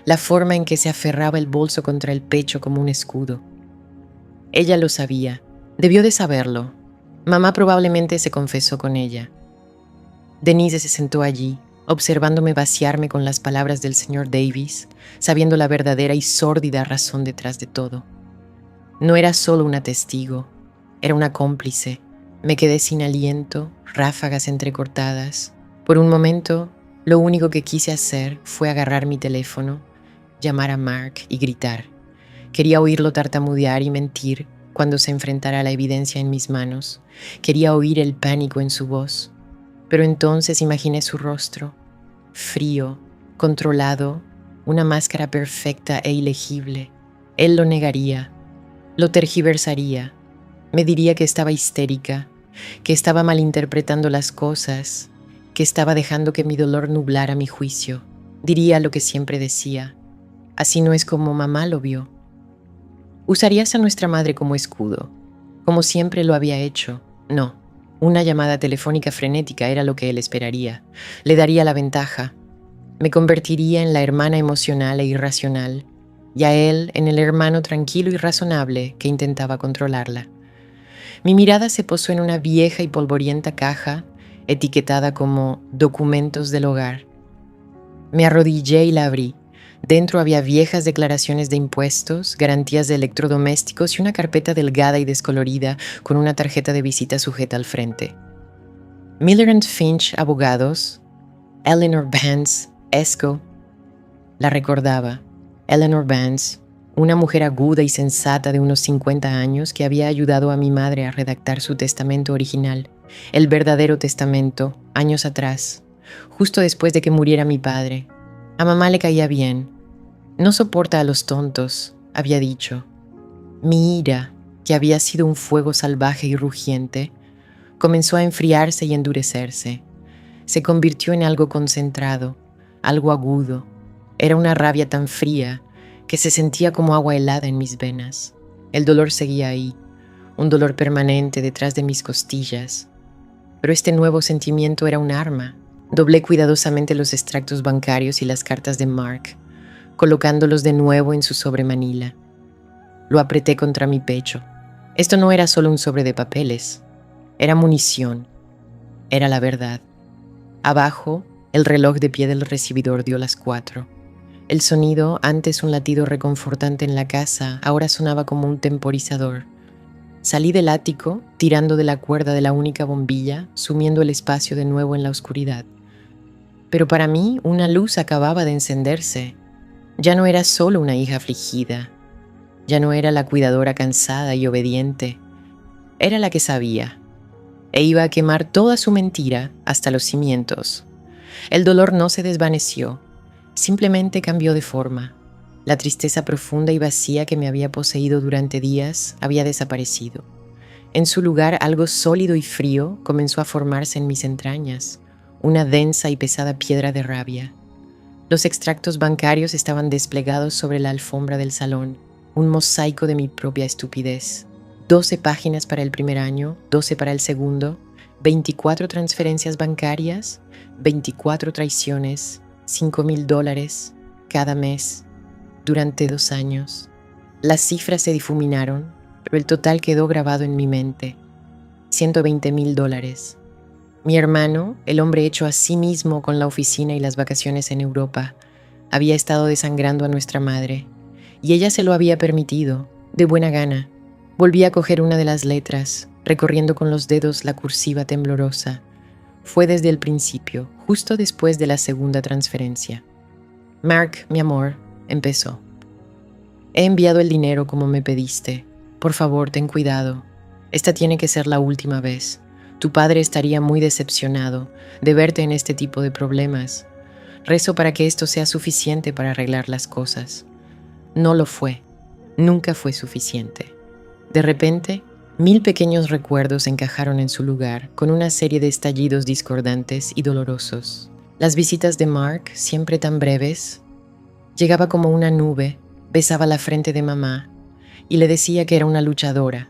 la forma en que se aferraba el bolso contra el pecho como un escudo. Ella lo sabía, debió de saberlo. Mamá probablemente se confesó con ella. Denise se sentó allí, observándome vaciarme con las palabras del señor Davis, sabiendo la verdadera y sórdida razón detrás de todo. No era solo una testigo, era una cómplice. Me quedé sin aliento, ráfagas entrecortadas. Por un momento, lo único que quise hacer fue agarrar mi teléfono, llamar a Mark y gritar. Quería oírlo tartamudear y mentir cuando se enfrentara a la evidencia en mis manos. Quería oír el pánico en su voz. Pero entonces imaginé su rostro, frío, controlado, una máscara perfecta e ilegible. Él lo negaría, lo tergiversaría. Me diría que estaba histérica, que estaba malinterpretando las cosas, que estaba dejando que mi dolor nublara mi juicio. Diría lo que siempre decía. Así no es como mamá lo vio. Usarías a nuestra madre como escudo, como siempre lo había hecho. No, una llamada telefónica frenética era lo que él esperaría. Le daría la ventaja. Me convertiría en la hermana emocional e irracional, y a él en el hermano tranquilo y razonable que intentaba controlarla. Mi mirada se posó en una vieja y polvorienta caja etiquetada como documentos del hogar. Me arrodillé y la abrí. Dentro había viejas declaraciones de impuestos, garantías de electrodomésticos y una carpeta delgada y descolorida con una tarjeta de visita sujeta al frente. Miller and Finch, abogados. Eleanor Vance, ESCO. La recordaba. Eleanor Vance, una mujer aguda y sensata de unos 50 años que había ayudado a mi madre a redactar su testamento original, el verdadero testamento, años atrás, justo después de que muriera mi padre. A mamá le caía bien. No soporta a los tontos, había dicho. Mi ira, que había sido un fuego salvaje y rugiente, comenzó a enfriarse y endurecerse. Se convirtió en algo concentrado, algo agudo. Era una rabia tan fría que se sentía como agua helada en mis venas. El dolor seguía ahí, un dolor permanente detrás de mis costillas. Pero este nuevo sentimiento era un arma. Doblé cuidadosamente los extractos bancarios y las cartas de Mark, colocándolos de nuevo en su sobremanila. Lo apreté contra mi pecho. Esto no era solo un sobre de papeles, era munición, era la verdad. Abajo, el reloj de pie del recibidor dio las 4. El sonido, antes un latido reconfortante en la casa, ahora sonaba como un temporizador. Salí del ático, tirando de la cuerda de la única bombilla, sumiendo el espacio de nuevo en la oscuridad. Pero para mí, una luz acababa de encenderse. Ya no era solo una hija afligida. Ya no era la cuidadora cansada y obediente. Era la que sabía. E iba a quemar toda su mentira hasta los cimientos. El dolor no se desvaneció. Simplemente cambió de forma. La tristeza profunda y vacía que me había poseído durante días había desaparecido. En su lugar, algo sólido y frío comenzó a formarse en mis entrañas, una densa y pesada piedra de rabia. Los extractos bancarios estaban desplegados sobre la alfombra del salón, un mosaico de mi propia estupidez. 12 páginas para el primer año, 12 para el segundo, 24 transferencias bancarias, 24 traiciones, $5,000 cada mes, durante 2 años. Las cifras se difuminaron, pero el total quedó grabado en mi mente. $120,000. Mi hermano, el hombre hecho a sí mismo con la oficina y las vacaciones en Europa, había estado desangrando a nuestra madre, y ella se lo había permitido, de buena gana. Volví a coger una de las letras, recorriendo con los dedos la cursiva temblorosa. Fue desde el principio, justo después de la segunda transferencia. Mark, mi amor, empezó. He enviado el dinero como me pediste. Por favor, ten cuidado. Esta tiene que ser la última vez. Tu padre estaría muy decepcionado de verte en este tipo de problemas. Rezo para que esto sea suficiente para arreglar las cosas. No lo fue. Nunca fue suficiente. De repente, 1000 pequeños recuerdos encajaron en su lugar con una serie de estallidos discordantes y dolorosos. Las visitas de Mark, siempre tan breves, llegaba como una nube, besaba la frente de mamá y le decía que era una luchadora.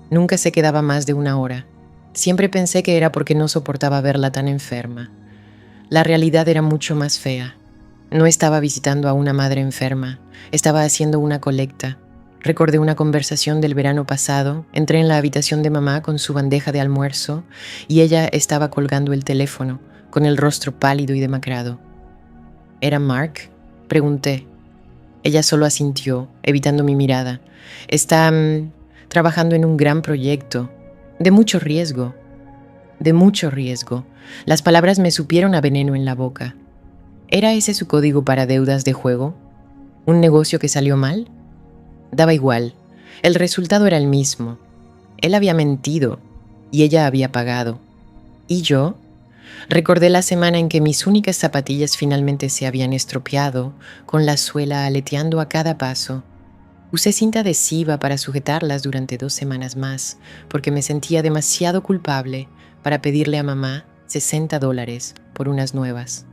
Nunca se quedaba más de 1 hora. Siempre pensé que era porque no soportaba verla tan enferma. La realidad era mucho más fea. No estaba visitando a una madre enferma, estaba haciendo una colecta. Recordé una conversación del verano pasado. Entré en la habitación de mamá con su bandeja de almuerzo y ella estaba colgando el teléfono, con el rostro pálido y demacrado. ¿Era Mark?, pregunté. Ella solo asintió, evitando mi mirada. Está trabajando en un gran proyecto, de mucho riesgo. De mucho riesgo. Las palabras me supieron a veneno en la boca. ¿Era ese su código para deudas de juego? ¿Un negocio que salió mal? Daba igual. El resultado era el mismo. Él había mentido y ella había pagado. ¿Y yo? Recordé la semana en que mis únicas zapatillas finalmente se habían estropeado, con la suela aleteando a cada paso. Usé cinta adhesiva para sujetarlas durante 2 semanas más, porque me sentía demasiado culpable para pedirle a mamá $60 por unas nuevas.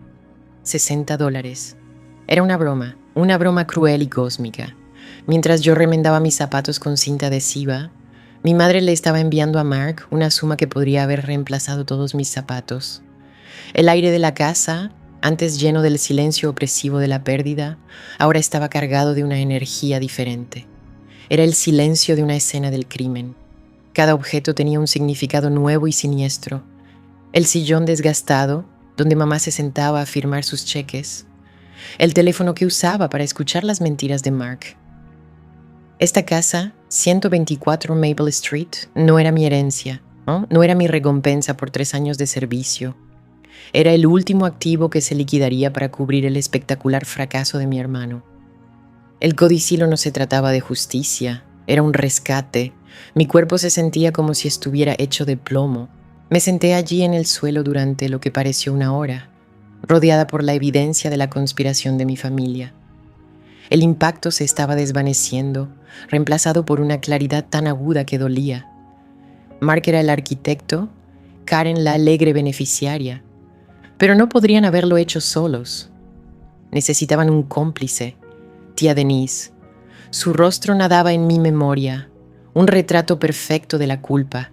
$60. Era una broma cruel y cósmica. Mientras yo remendaba mis zapatos con cinta adhesiva, Mi madre le estaba enviando a Mark una suma que podría haber reemplazado todos mis zapatos. El aire de la casa, antes lleno del silencio opresivo de la pérdida, ahora estaba cargado de una energía diferente. Era el silencio de una escena del crimen. Cada objeto tenía un significado nuevo y siniestro. El sillón desgastado, donde mamá se sentaba a firmar sus cheques. El teléfono que usaba para escuchar las mentiras de Mark. Esta casa, 124 Maple Street, no era mi herencia, ¿no? No era mi recompensa por 3 años de servicio. Era el último activo que se liquidaría para cubrir el espectacular fracaso de mi hermano. El codicilo no se trataba de justicia, era un rescate. Mi cuerpo se sentía como si estuviera hecho de plomo. Me senté allí en el suelo durante lo que pareció una hora, rodeada por la evidencia de la conspiración de mi familia. El impacto se estaba desvaneciendo, reemplazado por una claridad tan aguda que dolía. Mark era el arquitecto, Karen la alegre beneficiaria, pero no podrían haberlo hecho solos. Necesitaban un cómplice, tía Denise. Su rostro nadaba en mi memoria, un retrato perfecto de la culpa.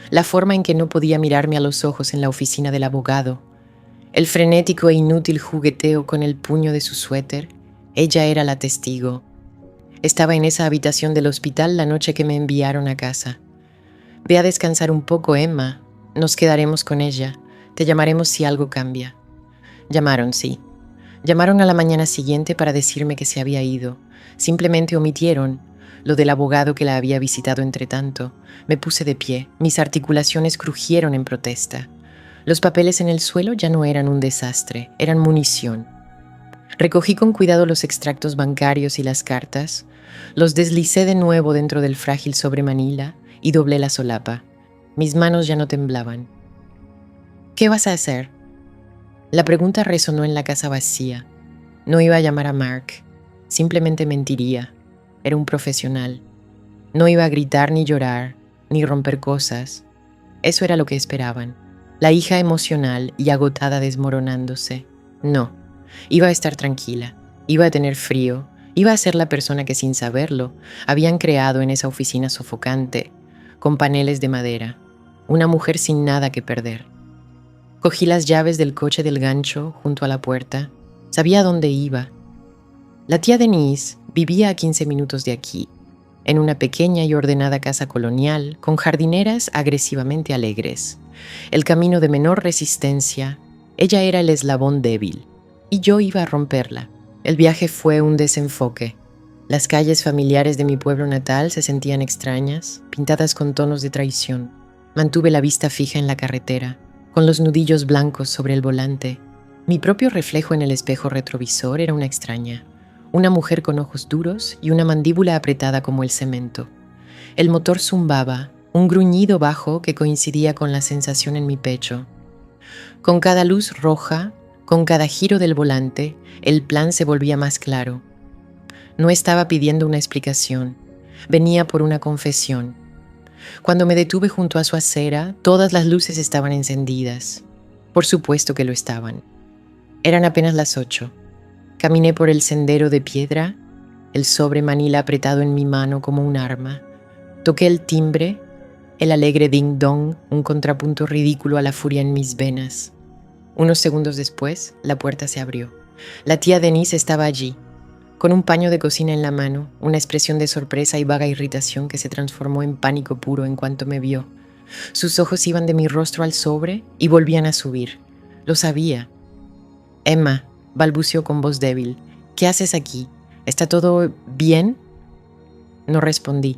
La forma en que no podía mirarme a los ojos en la oficina del abogado, el frenético e inútil jugueteo con el puño de su suéter. Ella era la testigo. Estaba en esa habitación del hospital la noche que me enviaron a casa. Ve a descansar un poco, Emma. Nos quedaremos con ella. Te llamaremos si algo cambia. Llamaron, sí. Llamaron a la mañana siguiente para decirme que se había ido. Simplemente omitieron lo del abogado que la había visitado entretanto. Me puse de pie. Mis articulaciones crujieron en protesta. Los papeles en el suelo ya no eran un desastre, eran munición. Recogí con cuidado los extractos bancarios y las cartas, los deslicé de nuevo dentro del frágil sobremanila y doblé la solapa. Mis manos ya no temblaban. ¿Qué vas a hacer? La pregunta resonó en la casa vacía. No iba a llamar a Mark, simplemente mentiría. Era un profesional. No iba a gritar ni llorar, ni romper cosas. Eso era lo que esperaban. La hija emocional y agotada desmoronándose. No, iba a estar tranquila, iba a tener frío, iba a ser la persona que sin saberlo habían creado en esa oficina sofocante, con paneles de madera, una mujer sin nada que perder. Cogí las llaves del coche del gancho junto a la puerta, sabía dónde iba. La tía Denise vivía a 15 minutos de aquí, en una pequeña y ordenada casa colonial con jardineras agresivamente alegres. El camino de menor resistencia, ella era el eslabón débil, y yo iba a romperla. El viaje fue un desenfoque. Las calles familiares de mi pueblo natal se sentían extrañas, pintadas con tonos de traición. Mantuve la vista fija en la carretera, con los nudillos blancos sobre el volante. Mi propio reflejo en el espejo retrovisor era una extraña. Una mujer con ojos duros y una mandíbula apretada como el cemento. El motor zumbaba, un gruñido bajo que coincidía con la sensación en mi pecho. Con cada luz roja, con cada giro del volante, el plan se volvía más claro. No estaba pidiendo una explicación, venía por una confesión. Cuando me detuve junto a su acera, todas las luces estaban encendidas. Por supuesto que lo estaban. Eran apenas las 8. Caminé por el sendero de piedra, el sobre manila apretado en mi mano como un arma. Toqué el timbre, el alegre ding-dong, un contrapunto ridículo a la furia en mis venas. Unos segundos después, la puerta se abrió. La tía Denise estaba allí, con un paño de cocina en la mano, una expresión de sorpresa y vaga irritación que se transformó en pánico puro en cuanto me vio. Sus ojos iban de mi rostro al sobre y volvían a subir. Lo sabía. Emma, balbuceó con voz débil. ¿Qué haces aquí? ¿Está todo bien? No respondí.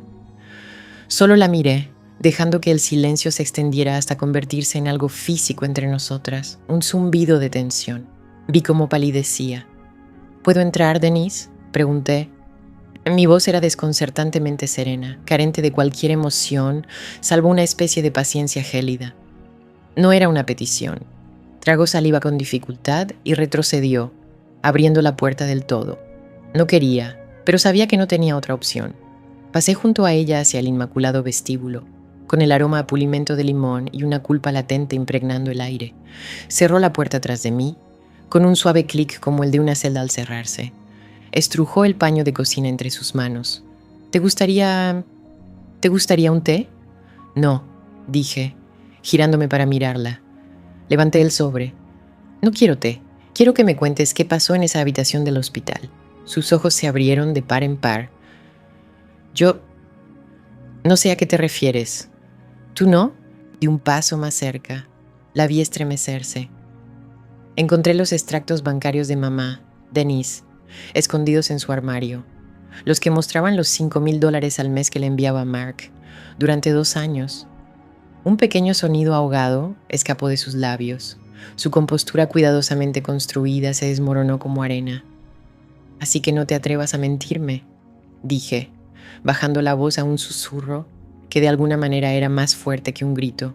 Solo la miré, dejando que el silencio se extendiera hasta convertirse en algo físico entre nosotras, un zumbido de tensión. Vi cómo palidecía. ¿Puedo entrar, Denise?, pregunté. Mi voz era desconcertantemente serena, carente de cualquier emoción, salvo una especie de paciencia gélida. No era una petición. Tragó saliva con dificultad y retrocedió, abriendo la puerta del todo. No quería, pero sabía que no tenía otra opción. Pasé junto a ella hacia el inmaculado vestíbulo, con el aroma a pulimento de limón y una culpa latente impregnando el aire. Cerró la puerta tras de mí, con un suave clic como el de una celda al cerrarse. Estrujó el paño de cocina entre sus manos. ¿Te ¿Te gustaría un té? No, dije, girándome para mirarla. Levanté el sobre. No quiero té. Quiero que me cuentes qué pasó en esa habitación del hospital. Sus ojos se abrieron de par en par. Yo no sé a qué te refieres. ¿Tú no? Di un paso más cerca. La vi estremecerse. Encontré los extractos bancarios de mamá, Denise, escondidos en su armario. Los que mostraban los $5,000 al mes que le enviaba Mark durante 2 años. Un pequeño sonido ahogado escapó de sus labios. Su compostura cuidadosamente construida se desmoronó como arena. Así que no te atrevas a mentirme, dije, bajando la voz a un susurro que de alguna manera era más fuerte que un grito.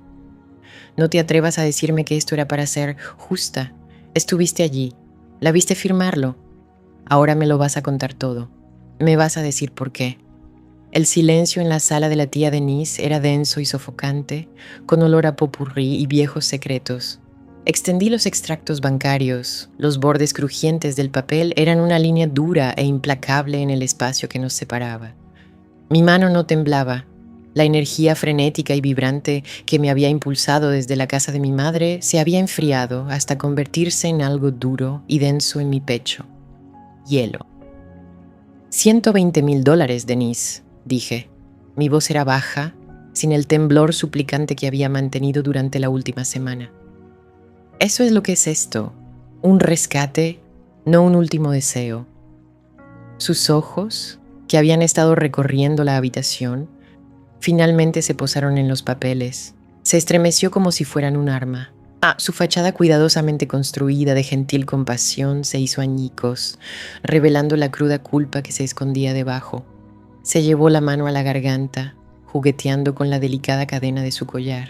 No te atrevas a decirme que esto era para ser justa. Estuviste allí, la viste firmarlo. Ahora me lo vas a contar todo. Me vas a decir por qué. El silencio en la sala de la tía Denise era denso y sofocante, con olor a popurrí y viejos secretos. Extendí los extractos bancarios. Los bordes crujientes del papel eran una línea dura e implacable en el espacio que nos separaba. Mi mano no temblaba. La energía frenética y vibrante que me había impulsado desde la casa de mi madre se había enfriado hasta convertirse en algo duro y denso en mi pecho. Hielo. $120,000, Denise, dije. Mi voz era baja, sin el temblor suplicante que había mantenido durante la última semana. Eso es lo que es esto, un rescate, no un último deseo. Sus ojos, que habían estado recorriendo la habitación, finalmente se posaron en los papeles. Se estremeció como si fueran un arma. Su fachada cuidadosamente construida de gentil compasión se hizo añicos, revelando la cruda culpa que se escondía debajo. Se llevó la mano a la garganta, jugueteando con la delicada cadena de su collar,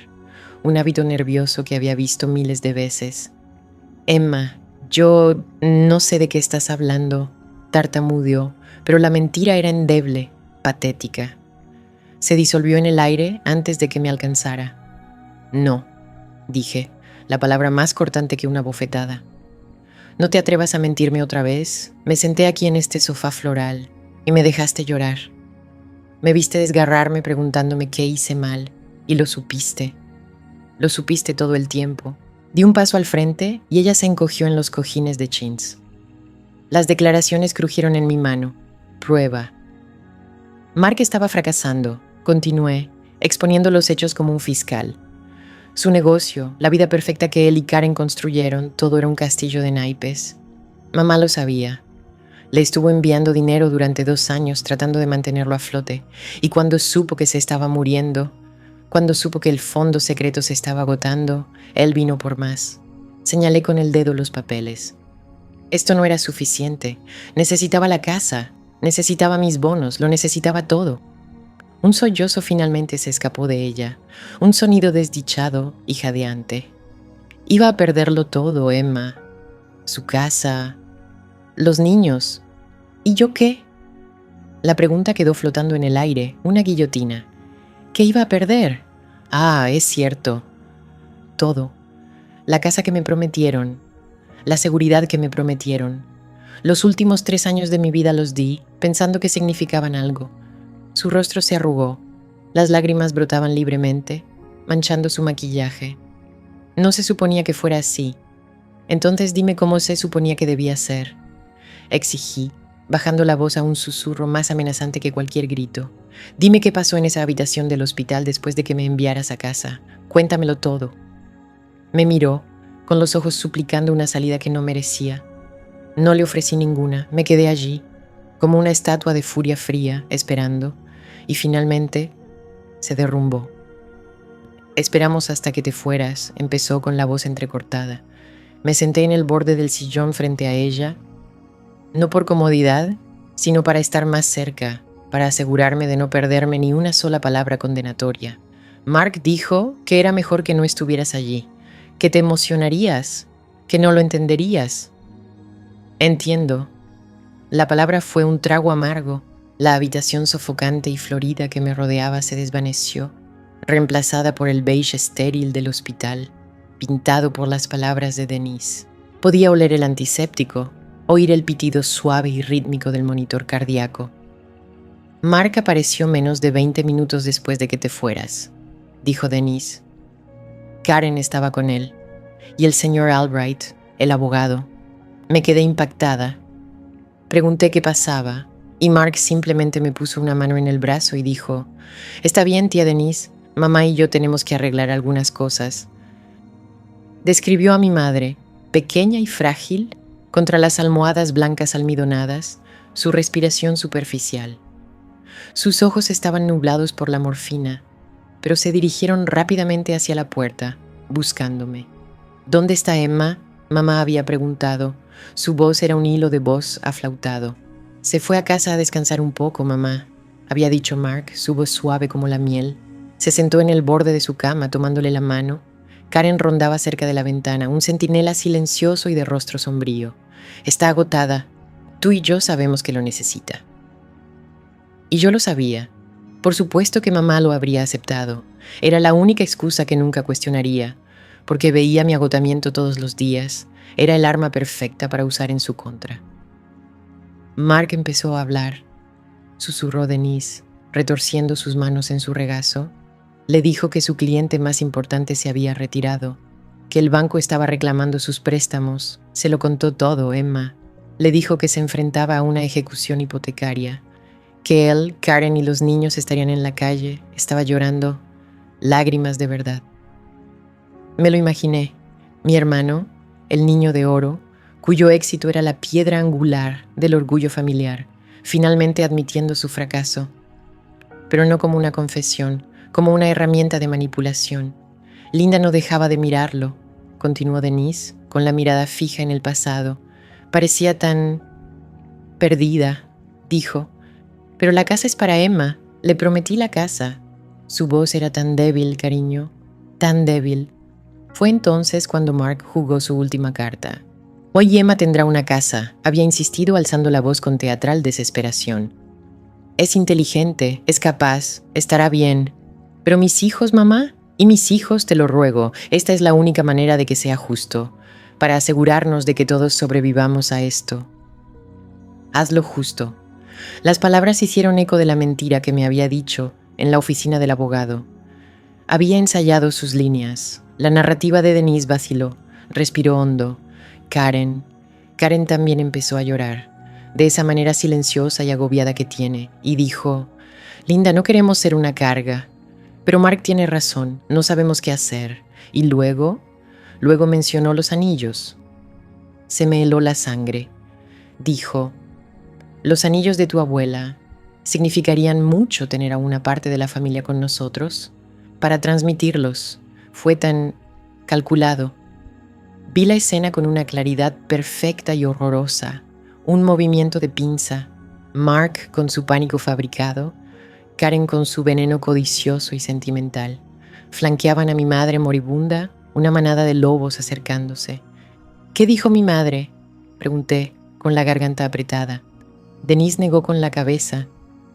un hábito nervioso que había visto miles de veces. Emma, yo no sé de qué estás hablando, tartamudeó, pero la mentira era endeble, patética. Se disolvió en el aire antes de que me alcanzara. No, dije, la palabra más cortante que una bofetada. No te atrevas a mentirme otra vez. Me senté aquí en este sofá floral y me dejaste llorar. Me viste desgarrarme preguntándome qué hice mal y lo supiste. Lo supiste todo el tiempo. Di un paso al frente y ella se encogió en los cojines de chintz. Las declaraciones crujieron en mi mano. Prueba. Mark estaba fracasando, continué, exponiendo los hechos como un fiscal. Su negocio, la vida perfecta que él y Karen construyeron, todo era un castillo de naipes. Mamá lo sabía. Le estuvo enviando dinero durante 2 años tratando de mantenerlo a flote, y cuando supo que se estaba muriendo, cuando supo que el fondo secreto se estaba agotando, él vino por más. Señalé con el dedo los papeles. Esto no era suficiente. Necesitaba la casa, necesitaba mis bonos, lo necesitaba todo. Un sollozo finalmente se escapó de ella, un sonido desdichado y jadeante. Iba a perderlo todo, Emma. Su casa, los niños. ¿Y yo qué? La pregunta quedó flotando en el aire, una guillotina. ¿Qué iba a perder? Es cierto. Todo. La casa que me prometieron, la seguridad que me prometieron. Los últimos 3 años de mi vida los di, pensando que significaban algo. Su rostro se arrugó. Las lágrimas brotaban libremente, manchando su maquillaje. No se suponía que fuera así. Entonces dime cómo se suponía que debía ser. Exigí, bajando la voz a un susurro más amenazante que cualquier grito. Dime qué pasó en esa habitación del hospital después de que me enviaras a casa. Cuéntamelo todo. Me miró, con los ojos suplicando una salida que no merecía. No le ofrecí ninguna, me quedé allí, como una estatua de furia fría, esperando, y finalmente se derrumbó. Esperamos hasta que te fueras, empezó con la voz entrecortada. Me senté en el borde del sillón frente a ella, no por comodidad, sino para estar más cerca, para asegurarme de no perderme ni una sola palabra condenatoria. Mark dijo que era mejor que no estuvieras allí, que te emocionarías, que no lo entenderías. Entiendo. La palabra fue un trago amargo. La habitación sofocante y florida que me rodeaba se desvaneció, reemplazada por el beige estéril del hospital, pintado por las palabras de Denise. Podía oler el antiséptico, oír el pitido suave y rítmico del monitor cardíaco. Mark apareció menos de 20 minutos después de que te fueras, dijo Denise. Karen estaba con él, y el señor Albright, el abogado. Me quedé impactada. Pregunté qué pasaba, y Mark simplemente me puso una mano en el brazo y dijo: «Está bien, tía Denise, mamá y yo tenemos que arreglar algunas cosas». Describió a mi madre, pequeña y frágil, contra las almohadas blancas almidonadas, su respiración superficial. Sus ojos estaban nublados por la morfina, pero se dirigieron rápidamente hacia la puerta, buscándome. «¿Dónde está Emma?», mamá había preguntado. Su voz era un hilo de voz aflautado. «Se fue a casa a descansar un poco, mamá», había dicho Mark, su voz suave como la miel. Se sentó en el borde de su cama, tomándole la mano. Karen rondaba cerca de la ventana, un centinela silencioso y de rostro sombrío. «Está agotada. Tú y yo sabemos que lo necesita». Y yo lo sabía. Por supuesto que mamá lo habría aceptado. Era la única excusa que nunca cuestionaría, porque veía mi agotamiento todos los días. Era el arma perfecta para usar en su contra. Mark empezó a hablar. Susurró Denise, retorciendo sus manos en su regazo. Le dijo que su cliente más importante se había retirado, que el banco estaba reclamando sus préstamos. Se lo contó todo, Emma. Le dijo que se enfrentaba a una ejecución hipotecaria, que él, Karen y los niños estarían en la calle. Estaba llorando, lágrimas de verdad. Me lo imaginé, mi hermano, el niño de oro, cuyo éxito era la piedra angular del orgullo familiar, finalmente admitiendo su fracaso, pero no como una confesión, como una herramienta de manipulación. Linda no dejaba de mirarlo, continuó Denise, con la mirada fija en el pasado. Parecía tan perdida, dijo. «Pero la casa es para Emma. Le prometí la casa». Su voz era tan débil, cariño, tan débil. Fue entonces cuando Mark jugó su última carta. «Hoy Emma tendrá una casa», había insistido alzando la voz con teatral desesperación. «Es inteligente, es capaz, estará bien. Pero mis hijos, mamá, y mis hijos, te lo ruego, esta es la única manera de que sea justo, para asegurarnos de que todos sobrevivamos a esto. Hazlo justo». Las palabras hicieron eco de la mentira que me había dicho en la oficina del abogado. Había ensayado sus líneas. La narrativa de Denise vaciló, respiró hondo. Karen también empezó a llorar, de esa manera silenciosa y agobiada que tiene, y dijo: «Linda, no queremos ser una carga. Pero Mark tiene razón, no sabemos qué hacer». Y luego mencionó los anillos. Se me heló la sangre. Dijo: «Los anillos de tu abuela significarían mucho tener a una parte de la familia con nosotros. Para transmitirlos, fue tan calculado». Vi la escena con una claridad perfecta y horrorosa, un movimiento de pinza, Mark con su pánico fabricado, Karen con su veneno codicioso y sentimental. Flanqueaban a mi madre moribunda, una manada de lobos acercándose. «¿Qué dijo mi madre?», pregunté, con la garganta apretada. Denise negó con la cabeza,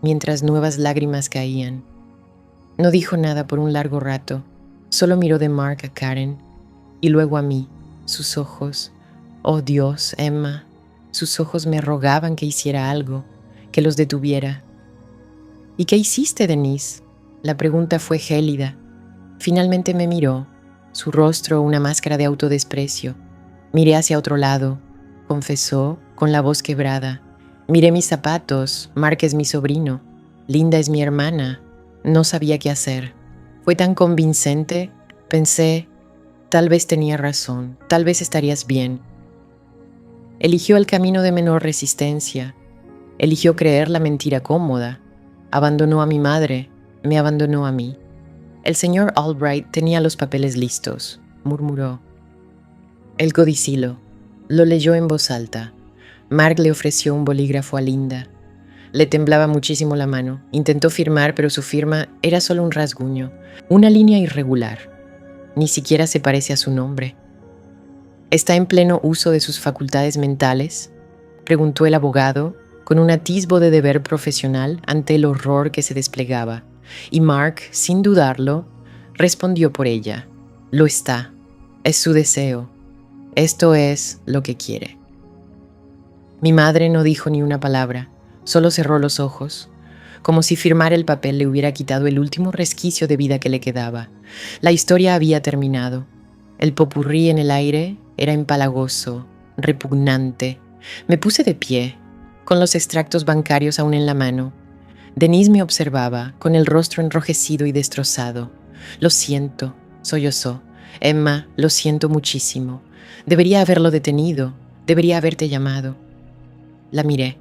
mientras nuevas lágrimas caían. No dijo nada por un largo rato, solo miró de Mark a Karen y luego a mí. Sus ojos, oh Dios, Emma, sus ojos me rogaban que hiciera algo, que los detuviera. «¿Y qué hiciste, Denise?». La pregunta fue gélida. Finalmente me miró, su rostro una máscara de autodesprecio. Miré hacia otro lado, confesó con la voz quebrada. «Miré mis zapatos, Mark es mi sobrino, Linda es mi hermana». No sabía qué hacer. Fue tan convincente, pensé, tal vez tenía razón, tal vez estarías bien. Eligió el camino de menor resistencia, eligió creer la mentira cómoda, abandonó a mi madre, me abandonó a mí. «El señor Albright tenía los papeles listos», murmuró. «El codicilo». Lo leyó en voz alta. Mark le ofreció un bolígrafo a Linda. Le temblaba muchísimo la mano. Intentó firmar, pero su firma era solo un rasguño, una línea irregular. Ni siquiera se parece a su nombre. «¿Está en pleno uso de sus facultades mentales?», preguntó el abogado, con un atisbo de deber profesional ante el horror que se desplegaba. Y Mark, sin dudarlo, respondió por ella: «Lo está. Es su deseo. Esto es lo que quiere». Mi madre no dijo ni una palabra, solo cerró los ojos. como si firmar el papel le hubiera quitado el último resquicio de vida que le quedaba. La historia había terminado. El popurrí en el aire era empalagoso, repugnante. Me puse de pie, con los extractos bancarios aún en la mano. Denise me observaba, con el rostro enrojecido y destrozado. «Lo siento», sollozó. «Emma, lo siento muchísimo. Debería haberlo detenido. Debería haberte llamado». La miré,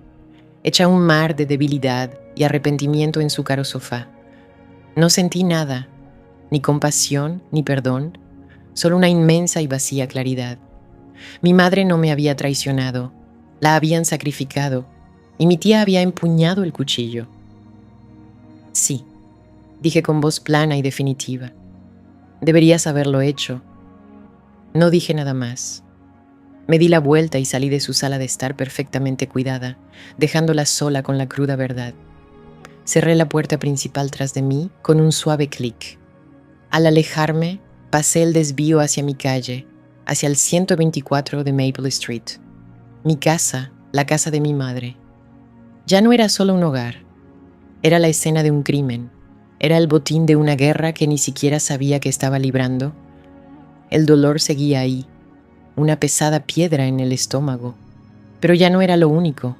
hecha un mar de debilidad y arrepentimiento en su caro sofá. No sentí nada, ni compasión, ni perdón, solo una inmensa y vacía claridad. Mi madre no me había traicionado, la habían sacrificado, y mi tía había empuñado el cuchillo. «Sí», dije con voz plana y definitiva. «Deberías haberlo hecho». No dije nada más. Me di la vuelta y salí de su sala de estar perfectamente cuidada, dejándola sola con la cruda verdad. Cerré la puerta principal tras de mí con un suave clic. Al alejarme, pasé el desvío hacia mi calle, hacia el 124 de Maple Street. Mi casa, la casa de mi madre. Ya no era solo un hogar. Era la escena de un crimen. Era el botín de una guerra que ni siquiera sabía que estaba librando. El dolor seguía ahí, una pesada piedra en el estómago. Pero ya no era lo único.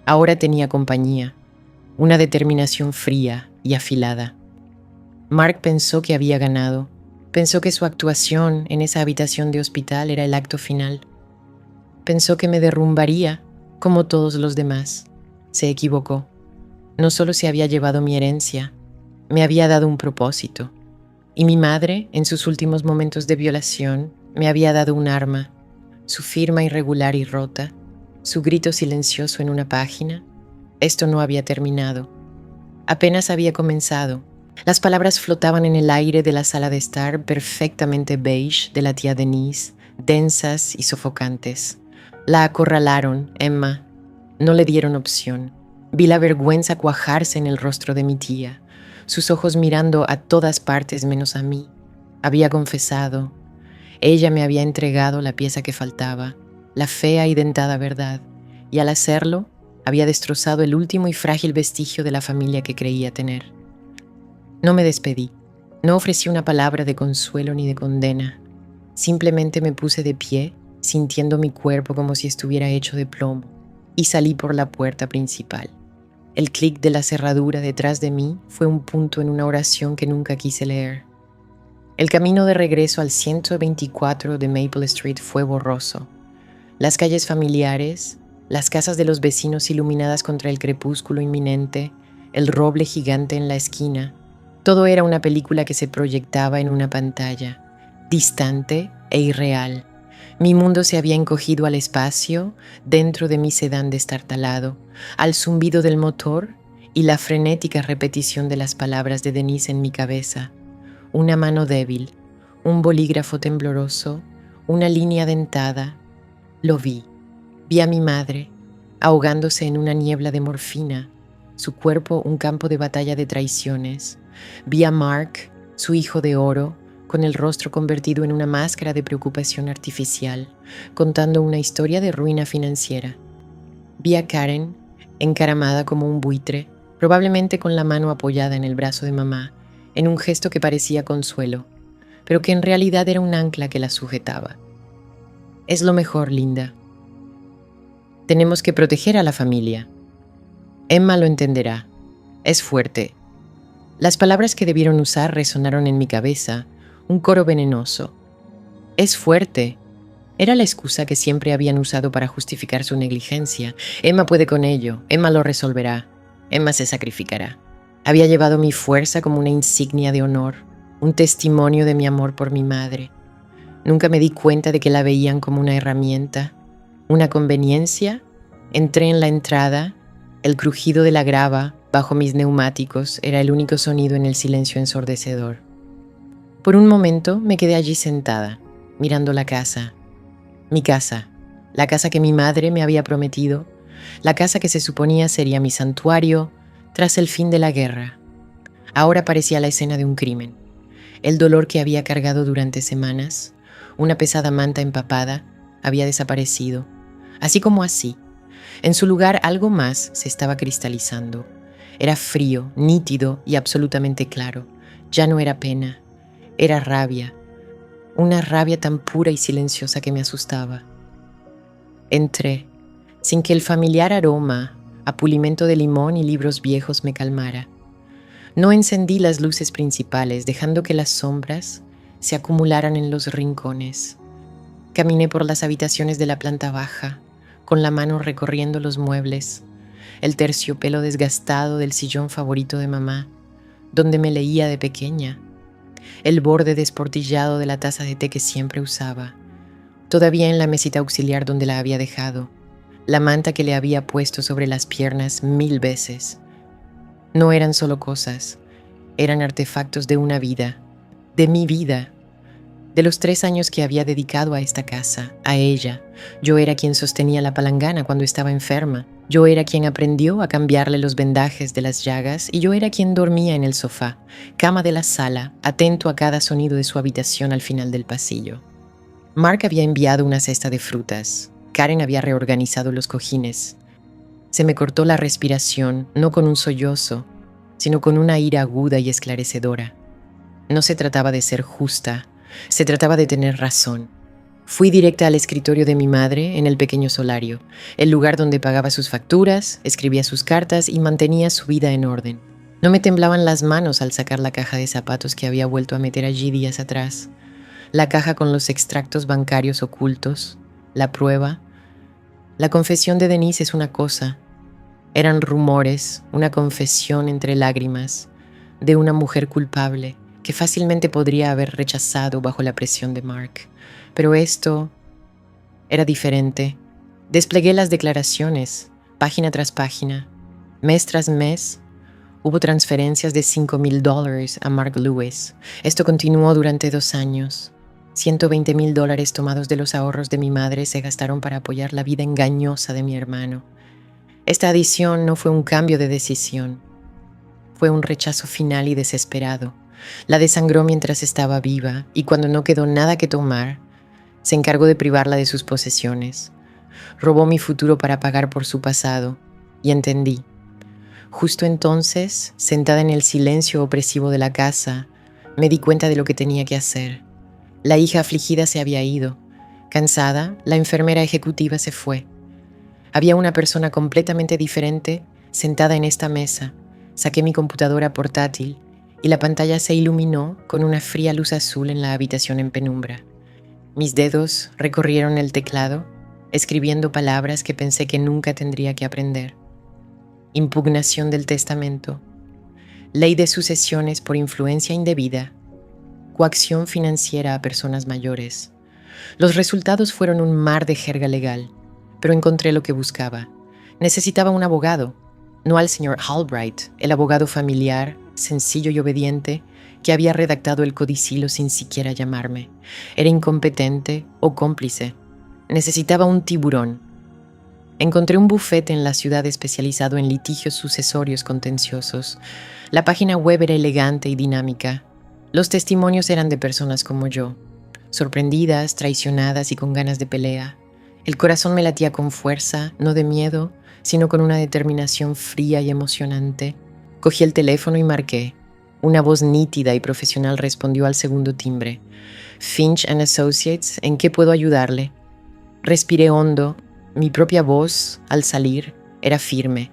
Ahora tenía compañía, una determinación fría y afilada. Mark pensó que había ganado. Pensó que su actuación en esa habitación de hospital era el acto final. Pensó que me derrumbaría, como todos los demás. Se equivocó. No solo se había llevado mi herencia, me había dado un propósito. Y mi madre, en sus últimos momentos de violación, me había dado un arma, su firma irregular y rota, su grito silencioso en una página. Esto no había terminado. Apenas había comenzado. Las palabras flotaban en el aire de la sala de estar perfectamente beige de la tía Denise, densas y sofocantes. La acorralaron, Emma. No le dieron opción. Vi la vergüenza cuajarse en el rostro de mi tía, sus ojos mirando a todas partes menos a mí. Había confesado. Ella me había entregado la pieza que faltaba, la fea y dentada verdad, y al hacerlo, había destrozado el último y frágil vestigio de la familia que creía tener. No me despedí, no ofrecí una palabra de consuelo ni de condena. Simplemente me puse de pie, sintiendo mi cuerpo como si estuviera hecho de plomo, y salí por la puerta principal. El clic de la cerradura detrás de mí fue un punto en una oración que nunca quise leer. El camino de regreso al 124 de Maple Street fue borroso. Las calles familiares, las casas de los vecinos iluminadas contra el crepúsculo inminente, el roble gigante en la esquina, todo era una película que se proyectaba en una pantalla, distante e irreal. Mi mundo se había encogido al espacio dentro de mi sedán destartalado, al zumbido del motor y la frenética repetición de las palabras de Denise en mi cabeza. Una mano débil, un bolígrafo tembloroso, una línea dentada. Lo vi. Vi a mi madre, ahogándose en una niebla de morfina, su cuerpo un campo de batalla de traiciones. Vi a Mark, su hijo de oro, con el rostro convertido en una máscara de preocupación artificial, contando una historia de ruina financiera. Vi a Karen, encaramada como un buitre, probablemente con la mano apoyada en el brazo de mamá, en un gesto que parecía consuelo, pero que en realidad era un ancla que la sujetaba. Es lo mejor, Linda. Tenemos que proteger a la familia. Emma lo entenderá. Es fuerte. Las palabras que debieron usar resonaron en mi cabeza, un coro venenoso. Es fuerte. Era la excusa que siempre habían usado para justificar su negligencia. Emma puede con ello. Emma lo resolverá. Emma se sacrificará. Había llevado mi fuerza como una insignia de honor, un testimonio de mi amor por mi madre. Nunca me di cuenta de que la veían como una herramienta, una conveniencia. Entré en la entrada. El crujido de la grava bajo mis neumáticos era el único sonido en el silencio ensordecedor. Por un momento me quedé allí sentada, mirando la casa. Mi casa, la casa que mi madre me había prometido, la casa que se suponía sería mi santuario tras el fin de la guerra. Ahora parecía la escena de un crimen. El dolor que había cargado durante semanas, una pesada manta empapada, había desaparecido. Así como así, en su lugar algo más se estaba cristalizando. Era frío, nítido y absolutamente claro. Ya no era pena, era rabia. Una rabia tan pura y silenciosa que me asustaba. Entré, sin que el familiar aroma a pulimento de limón y libros viejos me calmara. No encendí las luces principales, dejando que las sombras se acumularan en los rincones. Caminé por las habitaciones de la planta baja, con la mano recorriendo los muebles, el terciopelo desgastado del sillón favorito de mamá, donde me leía de pequeña, el borde desportillado de la taza de té que siempre usaba, todavía en la mesita auxiliar donde la había dejado, la manta que le había puesto sobre las piernas 1000 veces. No eran solo cosas, eran artefactos de una vida, de mi vida, de los 3 años que había dedicado a esta casa, a ella. Yo era quien sostenía la palangana cuando estaba enferma, yo era quien aprendió a cambiarle los vendajes de las llagas y yo era quien dormía en el sofá, cama de la sala, atento a cada sonido de su habitación al final del pasillo. Mark había enviado una cesta de frutas, Karen había reorganizado los cojines. Se me cortó la respiración, no con un sollozo, sino con una ira aguda y esclarecedora. No se trataba de ser justa, se trataba de tener razón. Fui directa al escritorio de mi madre en el pequeño solario, el lugar donde pagaba sus facturas, escribía sus cartas y mantenía su vida en orden. No me temblaban las manos al sacar la caja de zapatos que había vuelto a meter allí días atrás, la caja con los extractos bancarios ocultos, la prueba. La confesión de Denise es una cosa. Eran rumores, una confesión entre lágrimas, de una mujer culpable que fácilmente podría haber rechazado bajo la presión de Mark. Pero esto era diferente. Desplegué las declaraciones, página tras página. Mes tras mes, hubo transferencias de $5,000 a Mark Lewis. Esto continuó durante 2 años. $120,000 tomados de los ahorros de mi madre se gastaron para apoyar la vida engañosa de mi hermano. Esta adición no fue un cambio de decisión. Fue un rechazo final y desesperado. La desangró mientras estaba viva y cuando no quedó nada que tomar, se encargó de privarla de sus posesiones. Robó mi futuro para pagar por su pasado y entendí. Justo entonces, sentada en el silencio opresivo de la casa, me di cuenta de lo que tenía que hacer. La hija afligida se había ido. Cansada, la enfermera ejecutiva se fue. Había una persona completamente diferente sentada en esta mesa. Saqué mi computadora portátil y la pantalla se iluminó con una fría luz azul en la habitación en penumbra. Mis dedos recorrieron el teclado, escribiendo palabras que pensé que nunca tendría que aprender. Impugnación del testamento, ley de sucesiones por influencia indebida, coacción financiera a personas mayores. Los resultados fueron un mar de jerga legal, pero encontré lo que buscaba. Necesitaba un abogado, no al señor Albright, el abogado familiar, sencillo y obediente, que había redactado el codicilo sin siquiera llamarme. Era incompetente o cómplice. Necesitaba un tiburón. Encontré un bufete en la ciudad especializado en litigios sucesorios contenciosos. La página web era elegante y dinámica. Los testimonios eran de personas como yo, sorprendidas, traicionadas y con ganas de pelea. El corazón me latía con fuerza, no de miedo, sino con una determinación fría y emocionante. Cogí el teléfono y marqué. Una voz nítida y profesional respondió al segundo timbre. Finch & Associates, ¿en qué puedo ayudarle? Respiré hondo. Mi propia voz, al salir, era firme,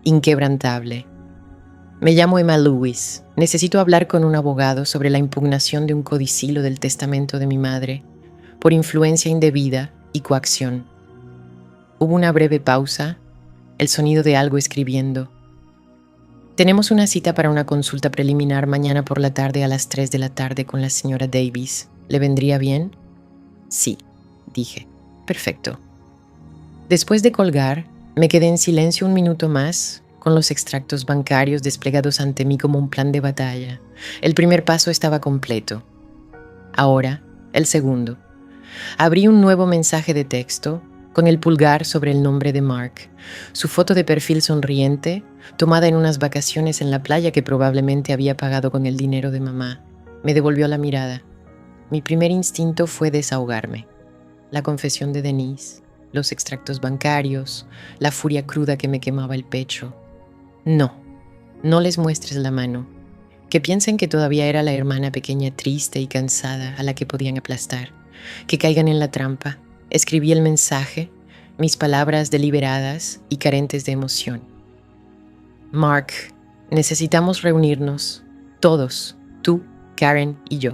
inquebrantable. Me llamo Emma Lewis. Necesito hablar con un abogado sobre la impugnación de un codicilo del testamento de mi madre, por influencia indebida y coacción. Hubo una breve pausa, el sonido de algo escribiendo. Tenemos una cita para una consulta preliminar mañana por la tarde a las 3 de la tarde con la señora Davis. ¿Le vendría bien? Sí, dije. Perfecto. Después de colgar, me quedé en silencio un minuto más, con los extractos bancarios desplegados ante mí como un plan de batalla. El primer paso estaba completo. Ahora, el segundo. Abrí un nuevo mensaje de texto, con el pulgar sobre el nombre de Mark, su foto de perfil sonriente, tomada en unas vacaciones en la playa que probablemente había pagado con el dinero de mamá. Me devolvió la mirada. Mi primer instinto fue desahogarme. La confesión de Denise, los extractos bancarios, la furia cruda que me quemaba el pecho. No, No les muestres la mano. Que piensen que todavía era la hermana pequeña triste y cansada a la que podían aplastar. Que caigan en la trampa. Escribí el mensaje, mis palabras deliberadas y carentes de emoción. Mark, necesitamos reunirnos, todos, tú, Karen y yo,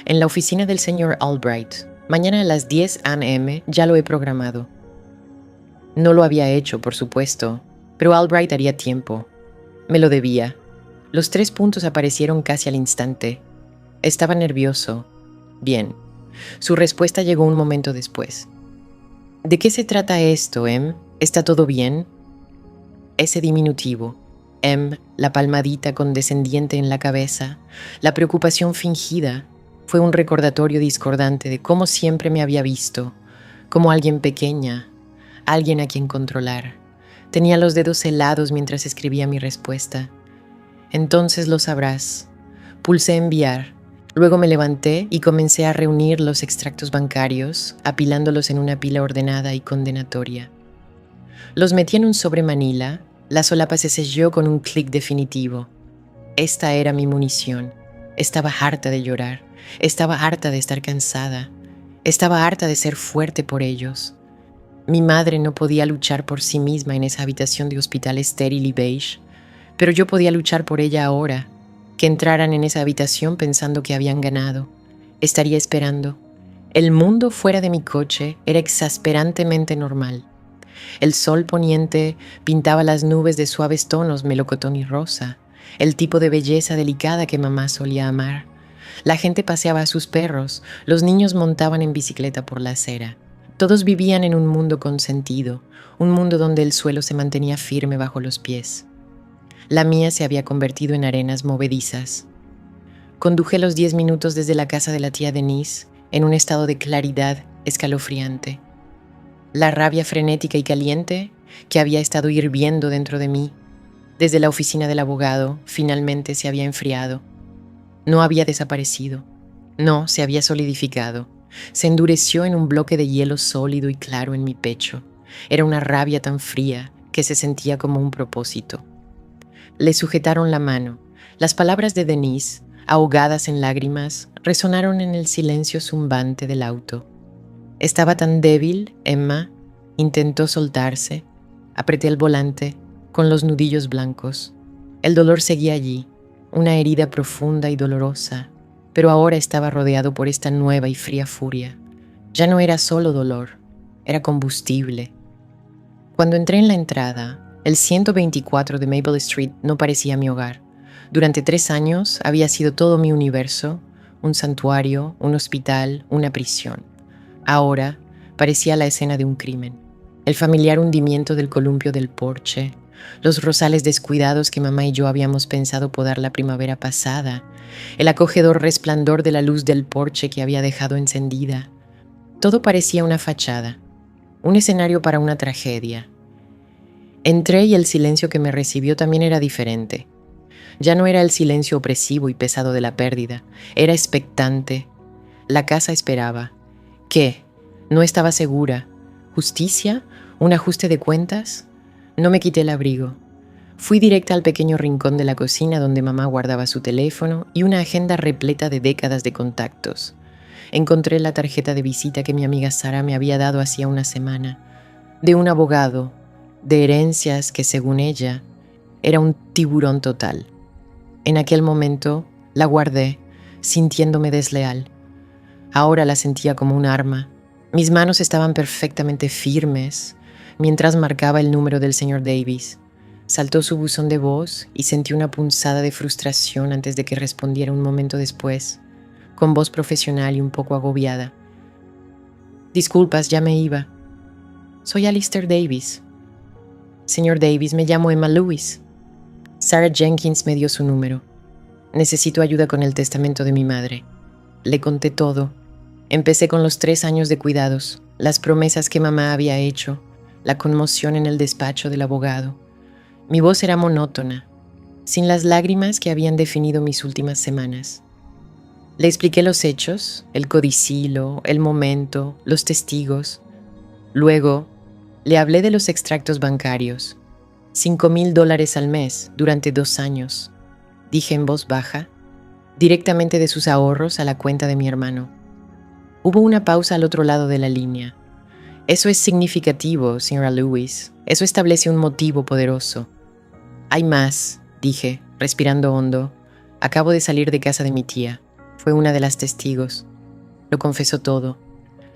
en la oficina del señor Albright. Mañana a las 10 a.m. ya lo he programado. No lo había hecho, por supuesto, pero Albright haría tiempo. Me lo debía. Los 3 puntos aparecieron casi al instante. Estaba nervioso. Bien. Su respuesta llegó un momento después. ¿De qué se trata esto, Em? ¿Está todo bien? Ese diminutivo, Em, la palmadita condescendiente en la cabeza, la preocupación fingida, fue un recordatorio discordante de cómo siempre me había visto, como alguien pequeña, alguien a quien controlar. Tenía los dedos helados mientras escribía mi respuesta. Entonces lo sabrás. Pulsé enviar. Luego me levanté y comencé a reunir los extractos bancarios, apilándolos en una pila ordenada y condenatoria. Los metí en un sobre manila. La solapa se selló con un clic definitivo. Esta era mi munición. Estaba harta de llorar. Estaba harta de estar cansada. Estaba harta de ser fuerte por ellos. Mi madre no podía luchar por sí misma en esa habitación de hospital estéril y beige, pero yo podía luchar por ella ahora. Que entraran en esa habitación pensando que habían ganado. Estaría esperando. El mundo fuera de mi coche era exasperantemente normal. El sol poniente pintaba las nubes de suaves tonos melocotón y rosa, el tipo de belleza delicada que mamá solía amar. La gente paseaba a sus perros, los niños montaban en bicicleta por la acera. Todos vivían en un mundo consentido, un mundo donde el suelo se mantenía firme bajo los pies. La mía se había convertido en arenas movedizas. Conduje los 10 minutos desde la casa de la tía Denise en un estado de claridad escalofriante. La rabia frenética y caliente que había estado hirviendo dentro de mí desde la oficina del abogado finalmente se había enfriado. No había desaparecido. No, se había solidificado. Se endureció en un bloque de hielo sólido y claro en mi pecho. Era una rabia tan fría que se sentía como un propósito. Le sujetaron la mano. Las palabras de Denise, ahogadas en lágrimas, resonaron en el silencio zumbante del auto. Estaba tan débil, Emma. Intentó soltarse. Apreté el volante con los nudillos blancos. El dolor seguía allí, una herida profunda y dolorosa, pero ahora estaba rodeado por esta nueva y fría furia. Ya no era solo dolor, era combustible. Cuando entré en la entrada, el 124 de Maple Street no parecía mi hogar. Durante 3 años había sido todo mi universo, un santuario, un hospital, una prisión. Ahora parecía la escena de un crimen. El familiar hundimiento del columpio del porche, los rosales descuidados que mamá y yo habíamos pensado podar la primavera pasada, el acogedor resplandor de la luz del porche que había dejado encendida. Todo parecía una fachada, un escenario para una tragedia. Entré y el silencio que me recibió también era diferente. Ya no era el silencio opresivo y pesado de la pérdida, era expectante. La casa esperaba. ¿Qué? No estaba segura. ¿Justicia? ¿Un ajuste de cuentas? No me quité el abrigo. Fui directa al pequeño rincón de la cocina donde mamá guardaba su teléfono y una agenda repleta de décadas de contactos. Encontré la tarjeta de visita que mi amiga Sara me había dado hacía una semana, de un abogado, de herencias que, según ella, era un tiburón total. En aquel momento la guardé, sintiéndome desleal. Ahora la sentía como un arma. Mis manos estaban perfectamente firmes mientras marcaba el número del señor Davis. Saltó su buzón de voz y sentí una punzada de frustración antes de que respondiera un momento después, con voz profesional y un poco agobiada. Disculpas, ya me iba. Soy Alistair Davis. Señor Davis, me llamo Emma Lewis. Sarah Jenkins me dio su número. Necesito ayuda con el testamento de mi madre. Le conté todo. Empecé con los 3 años de cuidados, las promesas que mamá había hecho, la conmoción en el despacho del abogado. Mi voz era monótona, sin las lágrimas que habían definido mis últimas semanas. Le expliqué los hechos, el codicilo, el momento, los testigos. Luego, le hablé de los extractos bancarios. $5,000 al mes durante 2 años, dije en voz baja, directamente de sus ahorros a la cuenta de mi hermano. Hubo una pausa al otro lado de la línea. Eso es significativo, señora Lewis. Eso establece un motivo poderoso. Hay más, dije, respirando hondo. Acabo de salir de casa de mi tía. Fue una de las testigos. Lo confesó todo.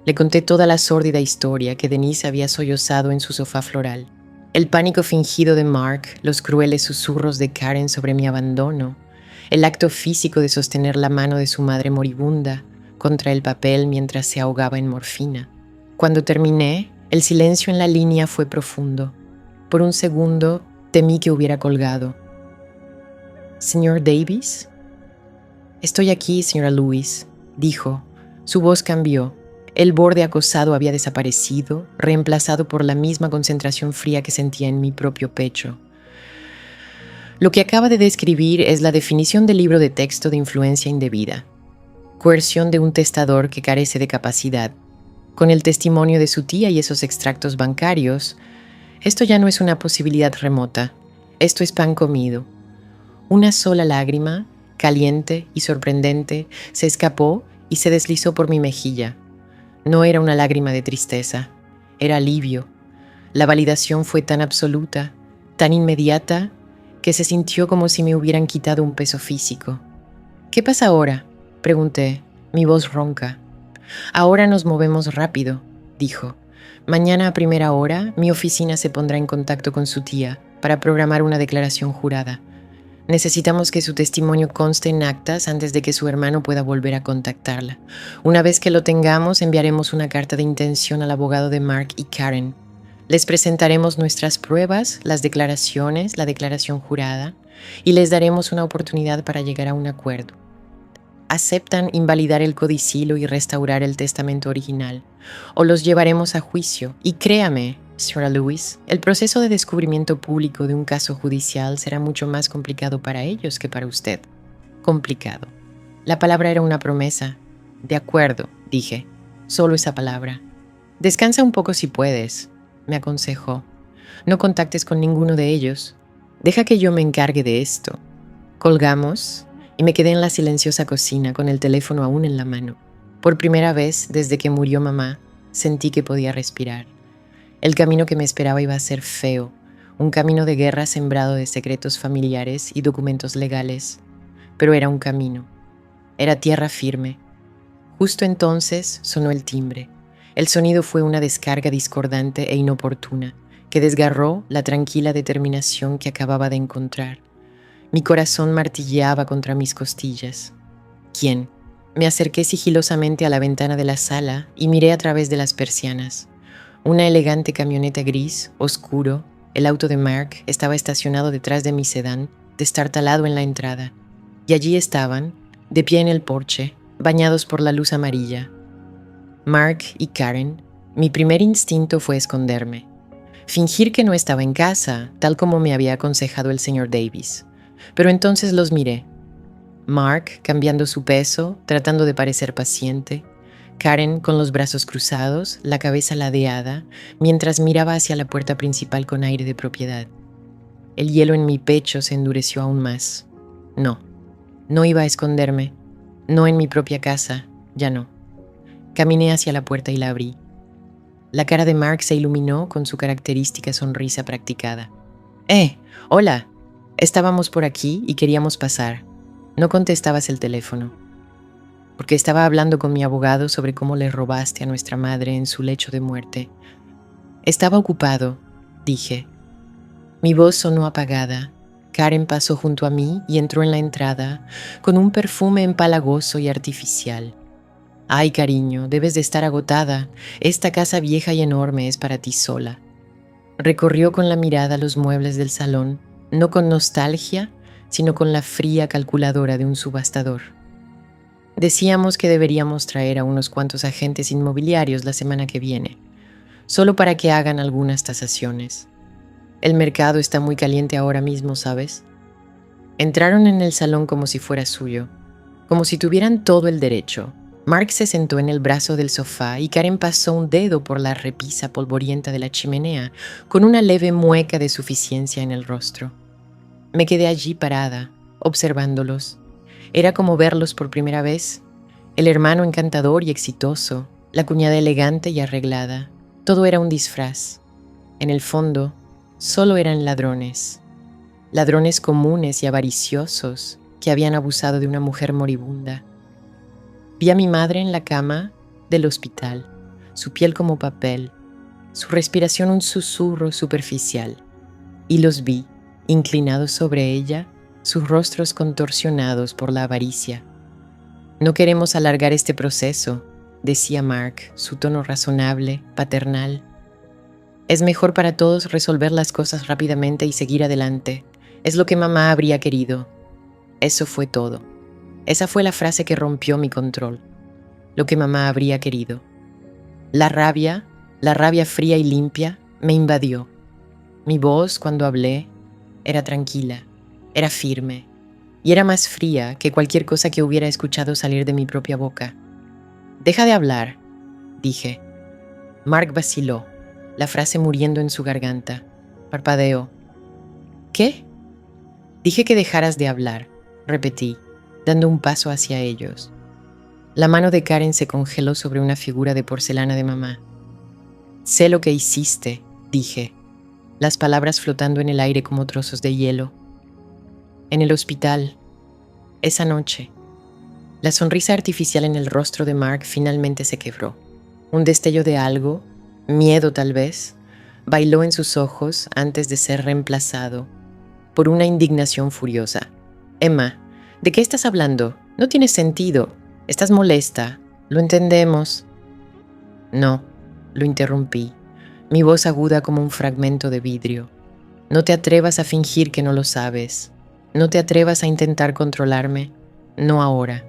Le conté toda la sórdida historia que Denise había sollozado en su sofá floral. El pánico fingido de Mark, los crueles susurros de Karen sobre mi abandono, el acto físico de sostener la mano de su madre moribunda contra el papel mientras se ahogaba en morfina. Cuando terminé, el silencio en la línea fue profundo. Por un segundo, temí que hubiera colgado. ¿Señor Davis? Estoy aquí, señora Lewis, dijo. Su voz cambió. El borde acosado había desaparecido, reemplazado por la misma concentración fría que sentía en mi propio pecho. Lo que acaba de describir es la definición del libro de texto de influencia indebida. Coerción de un testador que carece de capacidad. Con el testimonio de su tía y esos extractos bancarios, esto ya no es una posibilidad remota. Esto es pan comido. Una sola lágrima, caliente y sorprendente, se escapó y se deslizó por mi mejilla. No era una lágrima de tristeza, era alivio. La validación fue tan absoluta, tan inmediata, que se sintió como si me hubieran quitado un peso físico. ¿Qué pasa ahora?, pregunté, mi voz ronca. Ahora nos movemos rápido, dijo. Mañana a primera hora, mi oficina se pondrá en contacto con su tía para programar una declaración jurada. Necesitamos que su testimonio conste en actas antes de que su hermano pueda volver a contactarla. Una vez que lo tengamos, enviaremos una carta de intención al abogado de Mark y Karen. Les presentaremos nuestras pruebas, las declaraciones, la declaración jurada, y les daremos una oportunidad para llegar a un acuerdo. ¿Aceptan invalidar el codicilo y restaurar el testamento original? ¿O los llevaremos a juicio? Y créame, señora Lewis, el proceso de descubrimiento público de un caso judicial será mucho más complicado para ellos que para usted. Complicado. La palabra era una promesa. De acuerdo, dije. Solo esa palabra. Descansa un poco si puedes, me aconsejó. No contactes con ninguno de ellos. Deja que yo me encargue de esto. Colgamos y me quedé en la silenciosa cocina con el teléfono aún en la mano. Por primera vez desde que murió mamá, sentí que podía respirar. El camino que me esperaba iba a ser feo, un camino de guerra sembrado de secretos familiares y documentos legales. Pero era un camino. Era tierra firme. Justo entonces sonó el timbre. El sonido fue una descarga discordante e inoportuna, que desgarró la tranquila determinación que acababa de encontrar. Mi corazón martilleaba contra mis costillas. ¿Quién? Me acerqué sigilosamente a la ventana de la sala y miré a través de las persianas. Una elegante camioneta gris, oscuro, el auto de Mark, estaba estacionado detrás de mi sedán, destartalado en la entrada. Y allí estaban, de pie en el porche, bañados por la luz amarilla. Mark y Karen. Mi primer instinto fue esconderme. Fingir que no estaba en casa, tal como me había aconsejado el señor Davis. Pero entonces los miré. Mark cambiando su peso, tratando de parecer paciente. Karen con los brazos cruzados, la cabeza ladeada, mientras miraba hacia la puerta principal con aire de propiedad. El hielo en mi pecho se endureció aún más. No iba a esconderme. No en mi propia casa, ya no. Caminé hacia la puerta y la abrí. La cara de Mark se iluminó con su característica sonrisa practicada. Hola. Estábamos por aquí y queríamos pasar. No contestabas el teléfono. Porque estaba hablando con mi abogado sobre cómo le robaste a nuestra madre en su lecho de muerte. Estaba ocupado, dije. Mi voz sonó apagada. Karen pasó junto a mí y entró en la entrada con un perfume empalagoso y artificial. Ay, cariño, debes de estar agotada. Esta casa vieja y enorme es para ti sola. Recorrió con la mirada los muebles del salón, no con nostalgia, sino con la fría calculadora de un subastador. Decíamos que deberíamos traer a unos cuantos agentes inmobiliarios la semana que viene, solo para que hagan algunas tasaciones. El mercado está muy caliente ahora mismo, ¿sabes? Entraron en el salón como si fuera suyo, como si tuvieran todo el derecho. Mark se sentó en el brazo del sofá y Karen pasó un dedo por la repisa polvorienta de la chimenea con una leve mueca de suficiencia en el rostro. Me quedé allí parada, observándolos. Era como verlos por primera vez. El hermano encantador y exitoso, la cuñada elegante y arreglada. Todo era un disfraz. En el fondo, solo eran ladrones. Ladrones comunes y avariciosos que habían abusado de una mujer moribunda. Vi a mi madre en la cama del hospital, su piel como papel, su respiración un susurro superficial. Y los vi, inclinados sobre ella, sus rostros contorsionados por la avaricia. No queremos alargar este proceso, decía Mark, su tono razonable, paternal. Es mejor para todos resolver las cosas rápidamente y seguir adelante. Es lo que mamá habría querido. Eso fue todo. Esa fue la frase que rompió mi control. Lo que mamá habría querido. La rabia fría y limpia, me invadió. Mi voz, cuando hablé, era tranquila, era firme, y era más fría que cualquier cosa que hubiera escuchado salir de mi propia boca. «Deja de hablar», dije. Mark vaciló, la frase muriendo en su garganta. Parpadeó. «¿Qué?» «Dije que dejaras de hablar», repetí, dando un paso hacia ellos. La mano de Karen se congeló sobre una figura de porcelana de mamá. «Sé lo que hiciste», dije, las palabras flotando en el aire como trozos de hielo. En el hospital, esa noche, la sonrisa artificial en el rostro de Mark finalmente se quebró. Un destello de algo, miedo tal vez, bailó en sus ojos antes de ser reemplazado por una indignación furiosa. «Emma, ¿de qué estás hablando? No tiene sentido. Estás molesta. Lo entendemos». «No», lo interrumpí, mi voz aguda como un fragmento de vidrio. «No te atrevas a fingir que no lo sabes. No te atrevas a intentar controlarme. No ahora».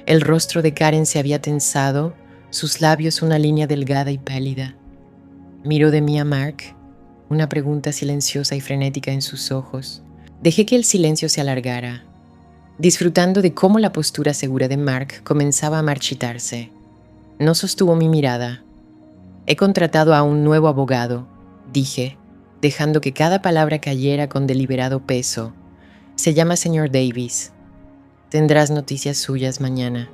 El rostro de Karen se había tensado, sus labios una línea delgada y pálida. Miró de mí a Mark, una pregunta silenciosa y frenética en sus ojos. Dejé que el silencio se alargara, disfrutando de cómo la postura segura de Mark comenzaba a marchitarse. No sostuvo mi mirada. «He contratado a un nuevo abogado», dije, dejando que cada palabra cayera con deliberado peso. «Se llama señor Davis. Tendrás noticias suyas mañana».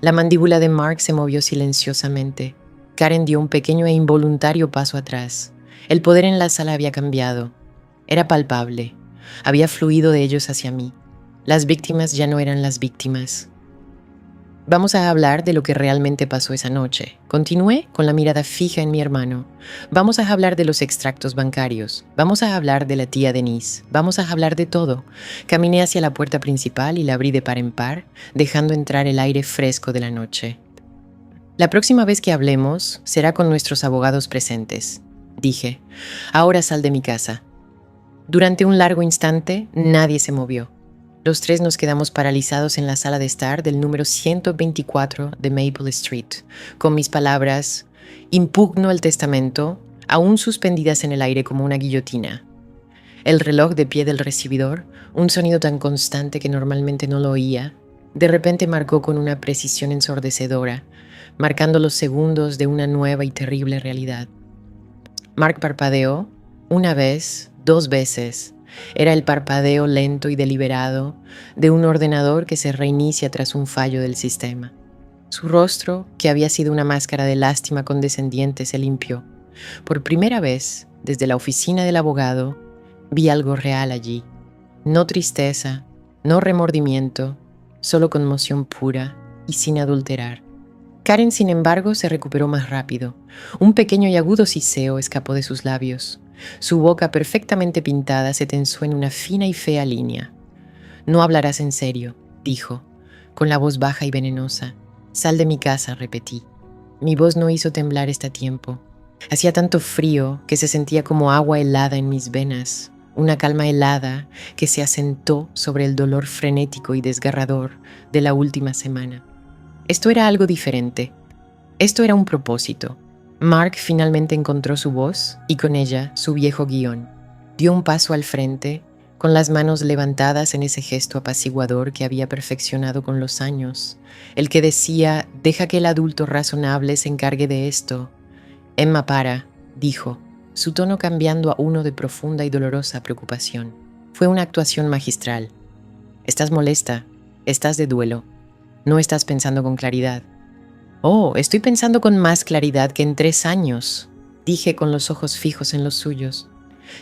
La mandíbula de Mark se movió silenciosamente. Karen dio un pequeño e involuntario paso atrás. El poder en la sala había cambiado. Era palpable. Había fluido de ellos hacia mí. Las víctimas ya no eran las víctimas. «Vamos a hablar de lo que realmente pasó esa noche», continué con la mirada fija en mi hermano. «Vamos a hablar de los extractos bancarios. Vamos a hablar de la tía Denise. Vamos a hablar de todo». Caminé hacia la puerta principal y la abrí de par en par, dejando entrar el aire fresco de la noche. «La próxima vez que hablemos será con nuestros abogados presentes», dije. «Ahora sal de mi casa». Durante un largo instante, nadie se movió. Los tres nos quedamos paralizados en la sala de estar del número 124 de Maple Street, con mis palabras «impugno el testamento» aún suspendidas en el aire como una guillotina. El reloj de pie del recibidor, un sonido tan constante que normalmente no lo oía, de repente marcó con una precisión ensordecedora, marcando los segundos de una nueva y terrible realidad. Mark parpadeó, una vez, 2 veces. Era el parpadeo lento y deliberado de un ordenador que se reinicia tras un fallo del sistema. Su rostro, que había sido una máscara de lástima condescendiente, se limpió. Por primera vez, desde la oficina del abogado, vi algo real allí. No tristeza, no remordimiento, solo conmoción pura y sin adulterar. Karen, sin embargo, se recuperó más rápido. Un pequeño y agudo siseo escapó de sus labios. Su boca perfectamente pintada se tensó en una fina y fea línea. «No hablarás en serio», dijo, con la voz baja y venenosa. «Sal de mi casa», repetí. Mi voz no hizo temblar a tiempo. Hacía tanto frío que se sentía como agua helada en mis venas, una calma helada que se asentó sobre el dolor frenético y desgarrador de la última semana. Esto era algo diferente. Esto era un propósito. Mark finalmente encontró su voz y con ella su viejo guión. Dio un paso al frente, con las manos levantadas en ese gesto apaciguador que había perfeccionado con los años, el que decía, deja que el adulto razonable se encargue de esto. Emma dijo, su tono cambiando a uno de profunda y dolorosa preocupación. Fue una actuación magistral. Estás molesta, estás de duelo, no estás pensando con claridad. Oh, estoy pensando con más claridad que en 3 años, dije con los ojos fijos en los suyos.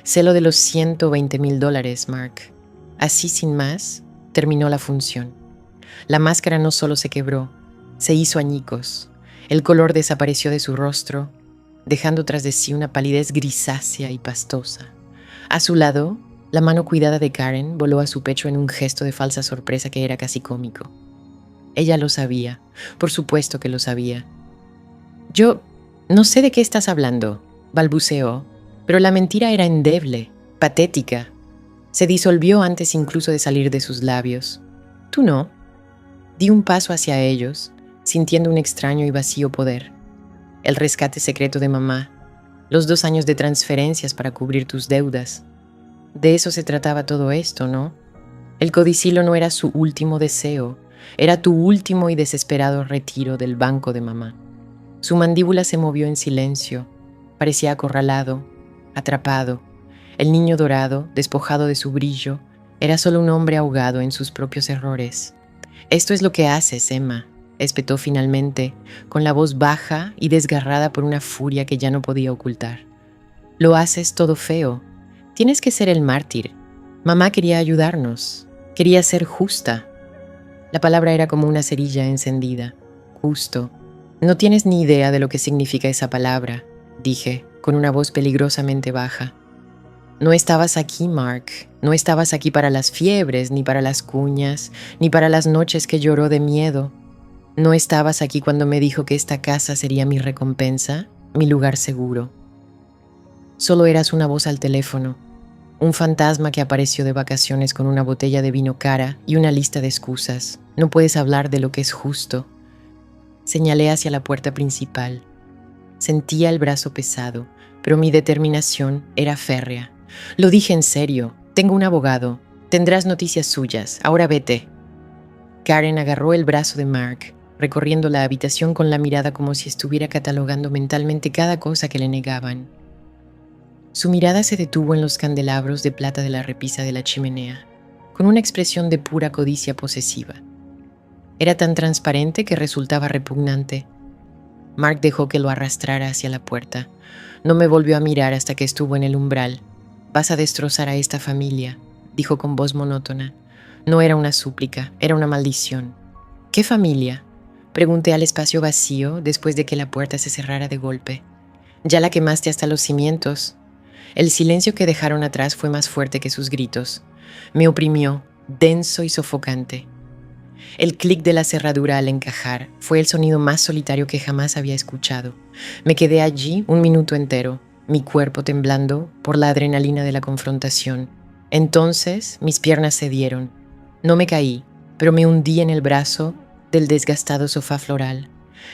Sé lo de los $120,000, Mark. Así sin más, terminó la función. La máscara no solo se quebró, se hizo añicos. El color desapareció de su rostro, dejando tras de sí una palidez grisácea y pastosa. A su lado, la mano cuidada de Karen voló a su pecho en un gesto de falsa sorpresa que era casi cómico. Ella lo sabía, por supuesto que lo sabía. Yo no sé de qué estás hablando, balbuceó, pero la mentira era endeble, patética. Se disolvió antes incluso de salir de sus labios. Tú no. Di un paso hacia ellos, sintiendo un extraño y vacío poder. El rescate secreto de mamá, los 2 años de transferencias para cubrir tus deudas. De eso se trataba todo esto, ¿no? El codicilo no era su último deseo, era tu último y desesperado retiro del banco de mamá. Su mandíbula se movió en silencio, parecía acorralado, atrapado. El niño dorado, despojado de su brillo, era solo un hombre ahogado en sus propios errores. Esto es lo que haces, Emma, espetó finalmente, con la voz baja y desgarrada por una furia que ya no podía ocultar. Lo haces todo feo. Tienes que ser el mártir. Mamá quería ayudarnos, quería ser justa. La palabra era como una cerilla encendida. Justo. No tienes ni idea de lo que significa esa palabra, dije, con una voz peligrosamente baja. No estabas aquí, Mark. No estabas aquí para las fiebres, ni para las cuñas, ni para las noches que lloró de miedo. No estabas aquí cuando me dijo que esta casa sería mi recompensa, mi lugar seguro. Solo eras una voz al teléfono, un fantasma que apareció de vacaciones con una botella de vino cara y una lista de excusas. No puedes hablar de lo que es justo. Señalé hacia la puerta principal. Sentía el brazo pesado, pero mi determinación era férrea. Lo dije en serio. Tengo un abogado. Tendrás noticias suyas. Ahora vete. Karen agarró el brazo de Mark, recorriendo la habitación con la mirada como si estuviera catalogando mentalmente cada cosa que le negaban. Su mirada se detuvo en los candelabros de plata de la repisa de la chimenea, con una expresión de pura codicia posesiva. Era tan transparente que resultaba repugnante. Mark dejó que lo arrastrara hacia la puerta. No me volvió a mirar hasta que estuvo en el umbral. «Vas a destrozar a esta familia», dijo con voz monótona. No era una súplica, era una maldición. «¿Qué familia?», pregunté al espacio vacío después de que la puerta se cerrara de golpe. «Ya la quemaste hasta los cimientos». El silencio que dejaron atrás fue más fuerte que sus gritos. Me oprimió, denso y sofocante. El clic de la cerradura al encajar fue el sonido más solitario que jamás había escuchado. Me quedé allí un minuto entero, mi cuerpo temblando por la adrenalina de la confrontación. Entonces mis piernas cedieron. No me caí, pero me hundí en el brazo del desgastado sofá floral,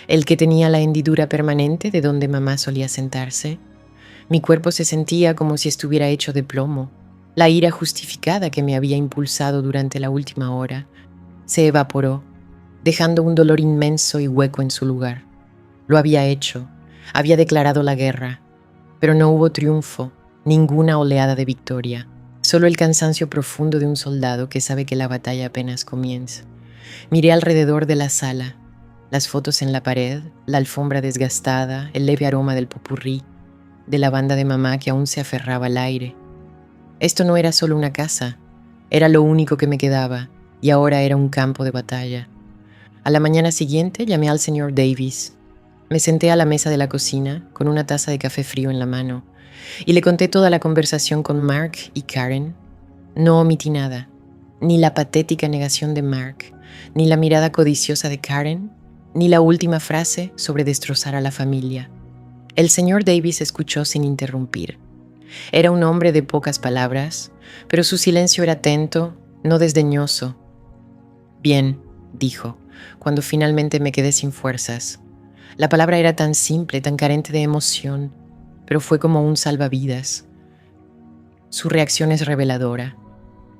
el que tenía la hendidura permanente de donde mamá solía sentarse. Mi cuerpo se sentía como si estuviera hecho de plomo. La ira justificada que me había impulsado durante la última hora se evaporó, dejando un dolor inmenso y hueco en su lugar. Lo había hecho, había declarado la guerra, pero no hubo triunfo, ninguna oleada de victoria, solo el cansancio profundo de un soldado que sabe que la batalla apenas comienza. Miré alrededor de la sala, las fotos en la pared, la alfombra desgastada, el leve aroma del popurrí, de la banda de mamá que aún se aferraba al aire. Esto no era solo una casa, era lo único que me quedaba, y ahora era un campo de batalla. A la mañana siguiente llamé al señor Davis. Me senté a la mesa de la cocina con una taza de café frío en la mano y le conté toda la conversación con Mark y Karen. No omití nada, ni la patética negación de Mark, ni la mirada codiciosa de Karen, ni la última frase sobre destrozar a la familia. El señor Davis escuchó sin interrumpir. Era un hombre de pocas palabras, pero su silencio era atento, no desdeñoso. «Bien», dijo, cuando finalmente me quedé sin fuerzas. La palabra era tan simple, tan carente de emoción, pero fue como un salvavidas. Su reacción es reveladora.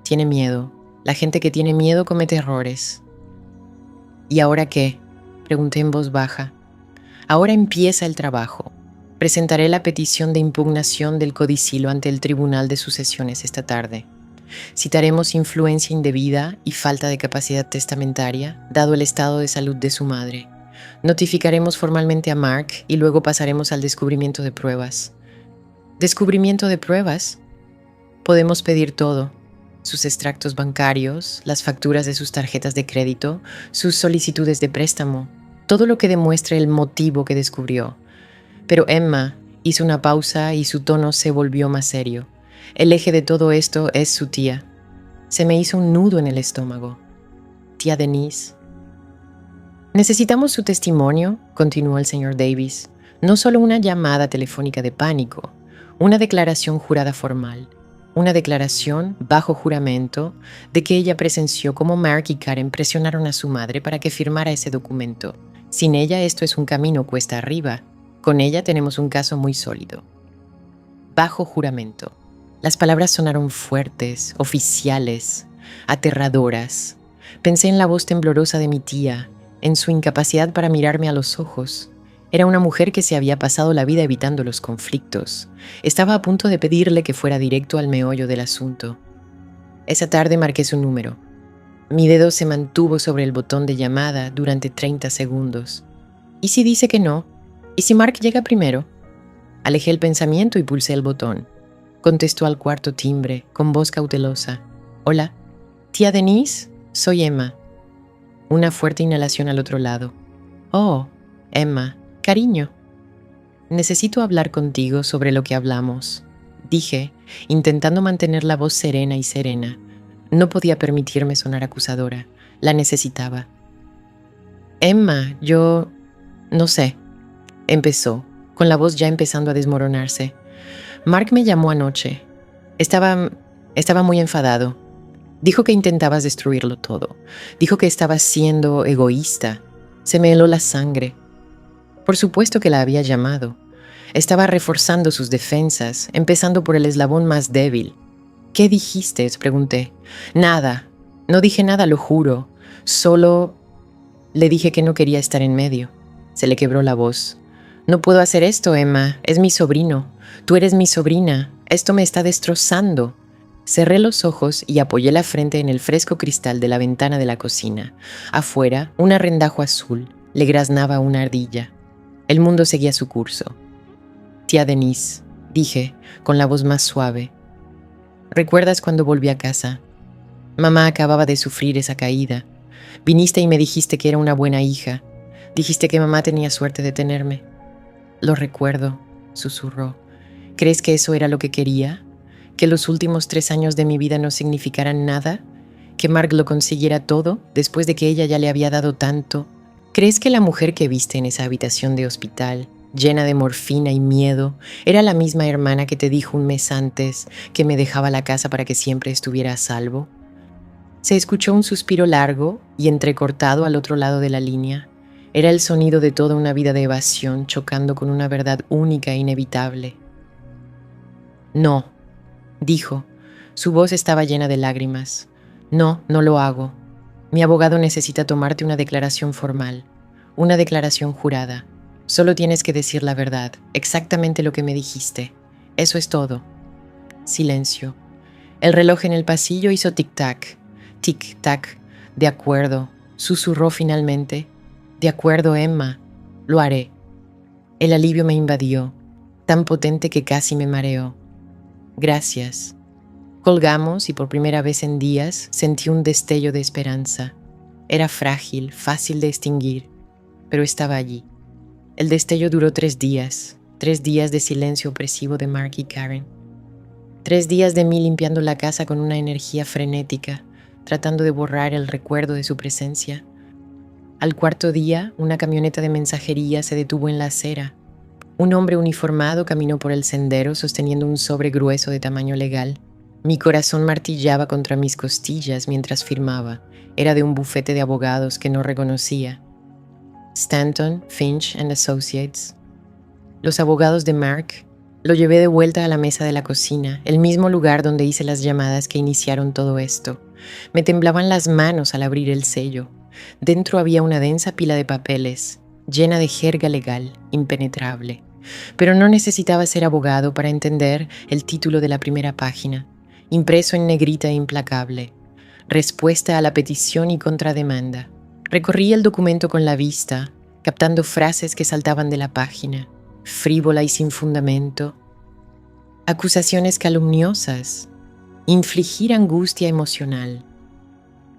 Tiene miedo. La gente que tiene miedo comete errores. ¿Y ahora qué?, pregunté en voz baja. Ahora empieza el trabajo. Presentaré la petición de impugnación del codicilo ante el Tribunal de Sucesiones esta tarde. Citaremos influencia indebida y falta de capacidad testamentaria, dado el estado de salud de su madre. Notificaremos formalmente a Mark y luego pasaremos al descubrimiento de pruebas. ¿Descubrimiento de pruebas? Podemos pedir todo: sus extractos bancarios, las facturas de sus tarjetas de crédito, sus solicitudes de préstamo, todo lo que demuestre el motivo que descubrió. Pero Emma hizo una pausa y su tono se volvió más serio. El eje de todo esto es su tía. Se me hizo un nudo en el estómago. Tía Denise. Necesitamos su testimonio, continuó el señor Davis. No solo una llamada telefónica de pánico, una declaración jurada formal. Una declaración bajo juramento de que ella presenció cómo Mark y Karen presionaron a su madre para que firmara ese documento. Sin ella esto es un camino cuesta arriba. Con ella tenemos un caso muy sólido. Bajo juramento. Las palabras sonaron fuertes, oficiales, aterradoras. Pensé en la voz temblorosa de mi tía, en su incapacidad para mirarme a los ojos. Era una mujer que se había pasado la vida evitando los conflictos. Estaba a punto de pedirle que fuera directo al meollo del asunto. Esa tarde marqué su número. Mi dedo se mantuvo sobre el botón de llamada durante 30 segundos. ¿Y si dice que no? ¿Y si Mark llega primero? Alejé el pensamiento y pulsé el botón. Contestó al cuarto timbre, con voz cautelosa. Hola, tía Denise, soy Emma. Una fuerte inhalación al otro lado. Oh, Emma, cariño. Necesito hablar contigo sobre lo que hablamos, dije, intentando mantener la voz serena y serena. No podía permitirme sonar acusadora. La necesitaba. Emma, yo... no sé, empezó, con la voz ya empezando a desmoronarse. Mark me llamó anoche. Estaba muy enfadado. Dijo que intentabas destruirlo todo. Dijo que estabas siendo egoísta. Se me heló la sangre. Por supuesto que la había llamado. Estaba reforzando sus defensas, empezando por el eslabón más débil. ¿Qué dijiste?, pregunté. Nada. No dije nada, lo juro. Solo le dije que no quería estar en medio. Se le quebró la voz. No puedo hacer esto, Emma. Es mi sobrino. Tú eres mi sobrina. Esto me está destrozando. Cerré los ojos y apoyé la frente en el fresco cristal de la ventana de la cocina. Afuera, un arrendajo azul le graznaba a una ardilla. El mundo seguía su curso. Tía Denise, dije, con la voz más suave. ¿Recuerdas cuando volví a casa? Mamá acababa de sufrir esa caída. Viniste y me dijiste que era una buena hija. Dijiste que mamá tenía suerte de tenerme. Lo recuerdo, susurró. ¿Crees que eso era lo que quería? ¿Que los últimos 3 años de mi vida no significaran nada? ¿Que Mark lo consiguiera todo después de que ella ya le había dado tanto? ¿Crees que la mujer que viste en esa habitación de hospital, llena de morfina y miedo, era la misma hermana que te dijo un mes antes que me dejaba la casa para que siempre estuviera a salvo? Se escuchó un suspiro largo y entrecortado al otro lado de la línea. Era el sonido de toda una vida de evasión chocando con una verdad única e inevitable. No, dijo. Su voz estaba llena de lágrimas. No, no lo hago. Mi abogado necesita tomarte una declaración formal, una declaración jurada. Solo tienes que decir la verdad, exactamente lo que me dijiste. Eso es todo. Silencio. El reloj en el pasillo hizo tic-tac, tic-tac. De acuerdo, susurró finalmente. De acuerdo, Emma. Lo haré. El alivio me invadió, tan potente que casi me mareó. Gracias. Colgamos y por primera vez en días sentí un destello de esperanza. Era frágil, fácil de extinguir, pero estaba allí. El destello duró 3 días, 3 días de silencio opresivo de Mark y Karen. 3 días de mí limpiando la casa con una energía frenética, tratando de borrar el recuerdo de su presencia. Al 4.º día, una camioneta de mensajería se detuvo en la acera. Un hombre uniformado caminó por el sendero sosteniendo un sobre grueso de tamaño legal. Mi corazón martillaba contra mis costillas mientras firmaba. Era de un bufete de abogados que no reconocía. Stanton, Finch and Associates. Los abogados de Mark. Lo llevé de vuelta a la mesa de la cocina, el mismo lugar donde hice las llamadas que iniciaron todo esto. Me temblaban las manos al abrir el sello. Dentro había una densa pila de papeles, llena de jerga legal, impenetrable. Pero no necesitaba ser abogado para entender el título de la primera página, impreso en negrita e implacable. Respuesta a la petición y contrademanda. Recorrí el documento con la vista, captando frases que saltaban de la página, frívola y sin fundamento. Acusaciones calumniosas. Infligir angustia emocional.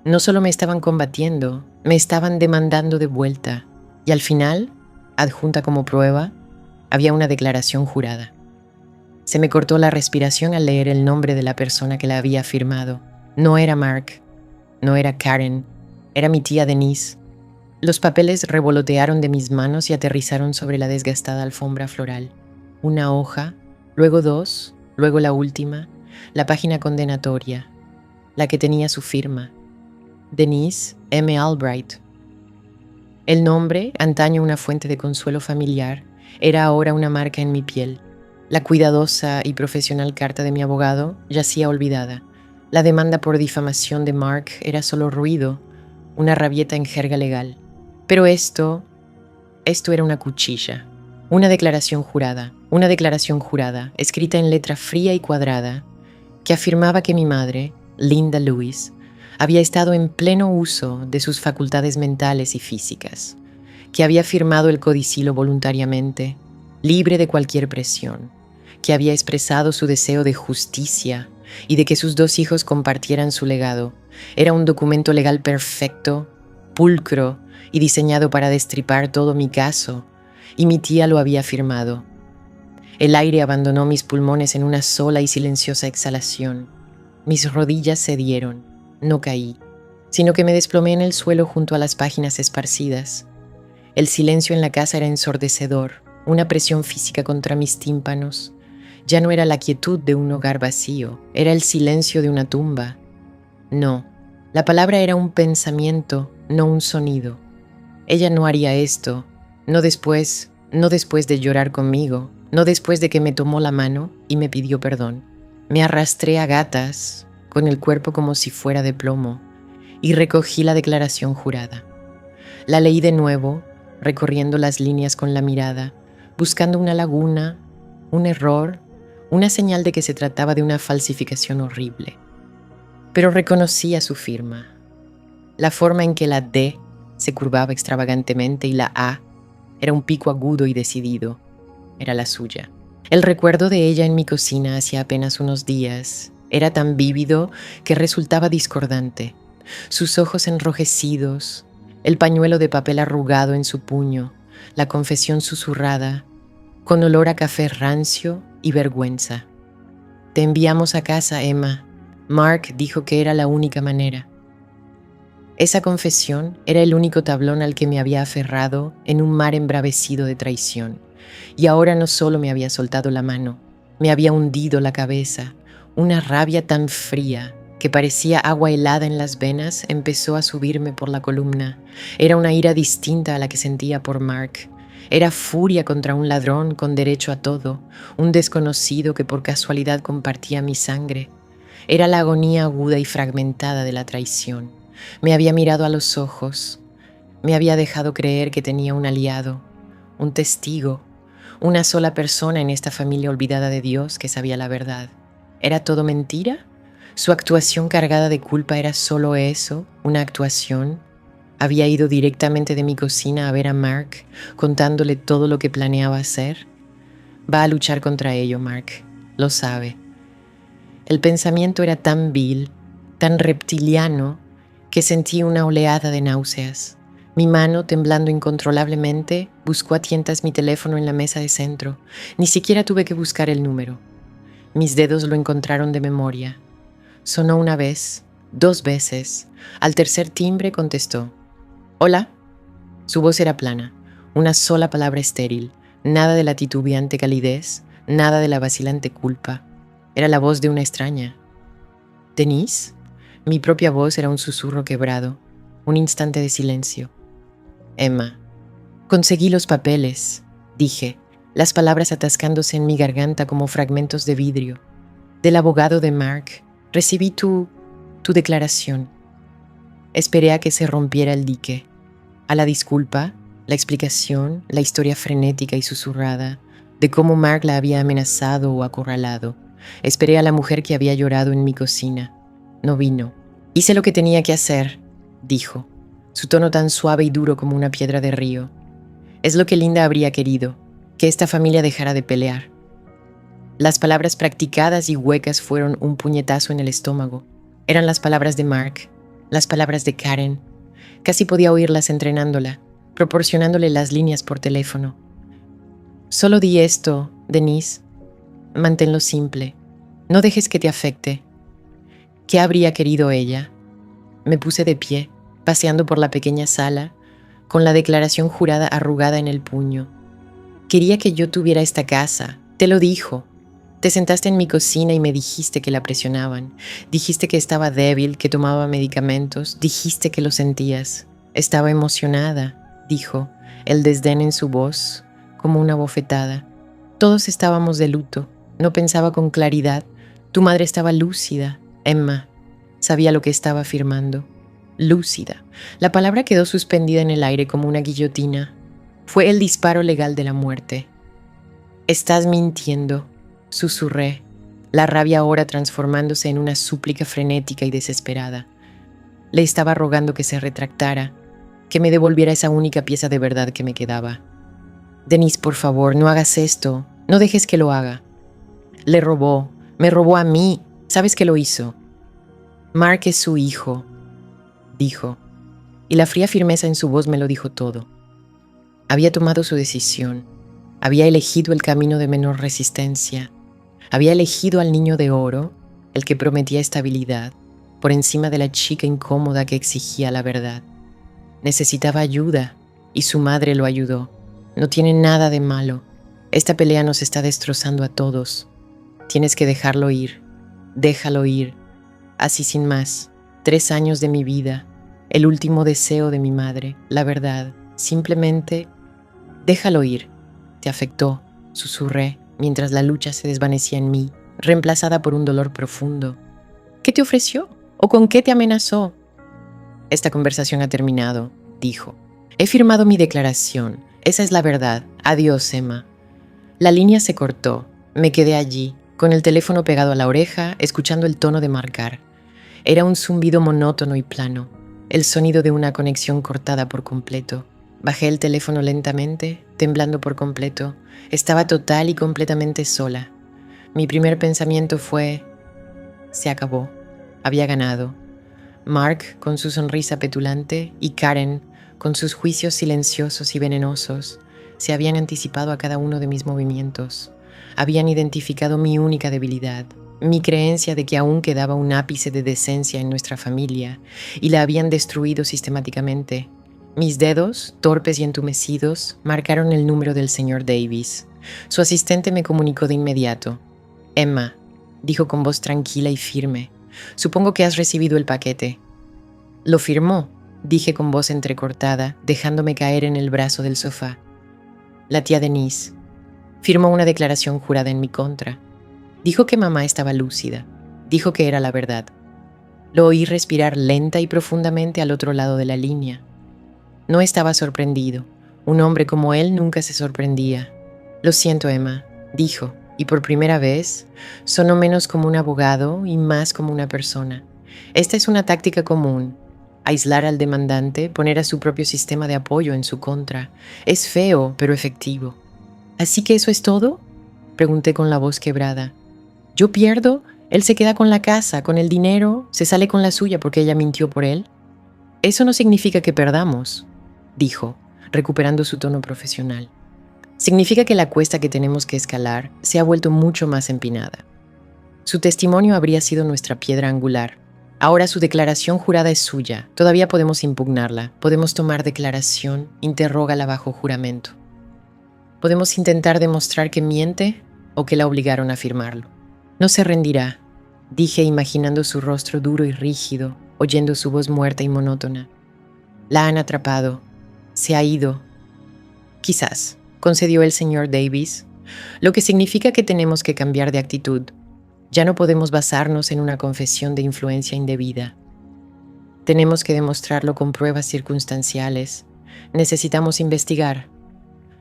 No solo me estaban combatiendo, me estaban demandando de vuelta. Y al final, adjunta como prueba, había una declaración jurada. Se me cortó la respiración al leer el nombre de la persona que la había firmado. No era Mark, no era Karen, era mi tía Denise. Los papeles revolotearon de mis manos y aterrizaron sobre la desgastada alfombra floral. Una hoja, luego dos, luego la última, la página condenatoria, la que tenía su firma. Denise M. Albright. El nombre, antaño una fuente de consuelo familiar, era ahora una marca en mi piel. La cuidadosa y profesional carta de mi abogado yacía olvidada. La demanda por difamación de Mark era solo ruido, una rabieta en jerga legal. Pero esto era una cuchilla, una declaración jurada, escrita en letra fría y cuadrada, que afirmaba que mi madre, Linda Lewis, había estado en pleno uso de sus facultades mentales y físicas, que había firmado el codicilo voluntariamente, libre de cualquier presión, que había expresado su deseo de justicia y de que sus dos hijos compartieran su legado. Era un documento legal perfecto, pulcro y diseñado para destripar todo mi caso, y mi tía lo había firmado. El aire abandonó mis pulmones en una sola y silenciosa exhalación. Mis rodillas cedieron. No caí, sino que me desplomé en el suelo junto a las páginas esparcidas. El silencio en la casa era ensordecedor, una presión física contra mis tímpanos. Ya no era la quietud de un hogar vacío, era el silencio de una tumba. No, la palabra era un pensamiento, no un sonido. Ella no haría esto, no después de llorar conmigo, no después de que me tomó la mano y me pidió perdón. Me arrastré a gatas, con el cuerpo como si fuera de plomo, y recogí la declaración jurada. La leí de nuevo, recorriendo las líneas con la mirada, buscando una laguna, un error, una señal de que se trataba de una falsificación horrible. Pero reconocía su firma. La forma en que la D se curvaba extravagantemente y la A era un pico agudo y decidido. Era la suya. El recuerdo de ella en mi cocina hacía apenas unos días era tan vívido que resultaba discordante. Sus ojos enrojecidos, el pañuelo de papel arrugado en su puño, la confesión susurrada, con olor a café rancio y vergüenza. Te enviamos a casa, Emma. Mark dijo que era la única manera. Esa confesión era el único tablón al que me había aferrado en un mar embravecido de traición. Y ahora no solo me había soltado la mano, me había hundido la cabeza. Una rabia tan fría que parecía agua helada en las venas empezó a subirme por la columna. Era una ira distinta a la que sentía por Mark. Era furia contra un ladrón con derecho a todo, un desconocido que por casualidad compartía mi sangre. Era la agonía aguda y fragmentada de la traición. Me había mirado a los ojos, me había dejado creer que tenía un aliado, un testigo, una sola persona en esta familia olvidada de Dios que sabía la verdad. ¿Era todo mentira? ¿Su actuación cargada de culpa era solo eso, una actuación? ¿Había ido directamente de mi cocina a ver a Mark, contándole todo lo que planeaba hacer? Va a luchar contra ello, Mark, lo sabe. El pensamiento era tan vil, tan reptiliano, que sentí una oleada de náuseas. Mi mano, temblando incontrolablemente, buscó a tientas mi teléfono en la mesa de centro. Ni siquiera tuve que buscar el número. Mis dedos lo encontraron de memoria. Sonó una vez, 2 veces. Al tercer timbre contestó. «Hola». Su voz era plana, una sola palabra estéril, nada de la titubeante calidez, nada de la vacilante culpa. Era la voz de una extraña. «¿Denise?» Mi propia voz era un susurro quebrado, un instante de silencio. «Emma». «Conseguí los papeles», dije. las palabras atascándose en mi garganta como fragmentos de vidrio. Del abogado de Mark, recibí tu declaración. Esperé a que se rompiera el dique, a la disculpa, la explicación, la historia frenética y susurrada de cómo Mark la había amenazado o acorralado. Esperé a la mujer que había llorado en mi cocina. No vino. Hice lo que tenía que hacer, dijo, su tono tan suave y duro como una piedra de río. Es lo que Linda habría querido, que esta familia dejara de pelear. Las palabras practicadas y huecas fueron un puñetazo en el estómago. Eran las palabras de Mark, las palabras de Karen. Casi podía oírlas entrenándola, proporcionándole las líneas por teléfono. Solo di esto, Denise. Manténlo simple. No dejes que te afecte. ¿Qué habría querido ella? Me puse de pie, paseando por la pequeña sala, con la declaración jurada arrugada en el puño. Quería que yo tuviera esta casa, te lo dijo. Te sentaste en mi cocina y me dijiste que la presionaban. Dijiste que estaba débil, que tomaba medicamentos. Dijiste que lo sentías. Estaba emocionada, dijo, el desdén en su voz, como una bofetada. Todos estábamos de luto. No pensaba con claridad. Tu madre estaba lúcida, Emma. Sabía lo que estaba afirmando. Lúcida. La palabra quedó suspendida en el aire como una guillotina. Fue el disparo legal de la muerte. Estás mintiendo, susurré, la rabia ahora transformándose en una súplica frenética y desesperada. Le estaba rogando que se retractara, que me devolviera esa única pieza de verdad que me quedaba. Denise, por favor, no hagas esto, no dejes que lo haga. Le robó, me robó a mí, ¿sabes que lo hizo? Mark es su hijo, dijo, y la fría firmeza en su voz me lo dijo todo. Había tomado su decisión, había elegido el camino de menor resistencia, había elegido al niño de oro, el que prometía estabilidad, por encima de la chica incómoda que exigía la verdad. Necesitaba ayuda, y su madre lo ayudó. No tiene nada de malo. Esta pelea nos está destrozando a todos. Tienes que dejarlo ir. Déjalo ir. Así sin más. 3 años de mi vida. El último deseo de mi madre. La verdad. Simplemente, déjalo ir. Te afectó, susurré, mientras la lucha se desvanecía en mí, reemplazada por un dolor profundo. ¿Qué te ofreció? ¿O con qué te amenazó? Esta conversación ha terminado, dijo. He firmado mi declaración. Esa es la verdad. Adiós, Emma. La línea se cortó. Me quedé allí, con el teléfono pegado a la oreja, escuchando el tono de marcar. Era un zumbido monótono y plano, el sonido de una conexión cortada por completo. Bajé el teléfono lentamente, temblando por completo. Estaba total y completamente sola. Mi primer pensamiento fue: se acabó. Había ganado. Mark, con su sonrisa petulante, y Karen, con sus juicios silenciosos y venenosos, se habían anticipado a cada uno de mis movimientos. Habían identificado mi única debilidad, mi creencia de que aún quedaba un ápice de decencia en nuestra familia, y la habían destruido sistemáticamente. Mis dedos, torpes y entumecidos, marcaron el número del señor Davis. Su asistente me comunicó de inmediato. Emma, dijo con voz tranquila y firme, supongo que has recibido el paquete. Lo firmó, dije con voz entrecortada, dejándome caer en el brazo del sofá. La tía Denise firmó una declaración jurada en mi contra. Dijo que mamá estaba lúcida. Dijo que era la verdad. Lo oí respirar lenta y profundamente al otro lado de la línea. No estaba sorprendido. Un hombre como él nunca se sorprendía. Lo siento, Emma, dijo, y por primera vez sonó menos como un abogado y más como una persona. Esta es una táctica común. Aislar al demandante, poner a su propio sistema de apoyo en su contra. Es feo, pero efectivo. ¿Así que eso es todo?, pregunté con la voz quebrada. ¿Yo pierdo? Él se queda con la casa, con el dinero, se sale con la suya porque ella mintió por él. Eso no significa que perdamos, dijo, recuperando su tono profesional. Significa que la cuesta que tenemos que escalar se ha vuelto mucho más empinada. Su testimonio habría sido nuestra piedra angular. Ahora su declaración jurada es suya. Todavía podemos impugnarla. Podemos tomar declaración, interrógala bajo juramento. Podemos intentar demostrar que miente o que la obligaron a firmarlo. No se rendirá, dije imaginando su rostro duro y rígido, oyendo su voz muerta y monótona. La han atrapado. Se ha ido. Quizás, concedió el señor Davis, lo que significa que tenemos que cambiar de actitud. Ya no podemos basarnos en una confesión de influencia indebida. Tenemos que demostrarlo con pruebas circunstanciales. Necesitamos investigar.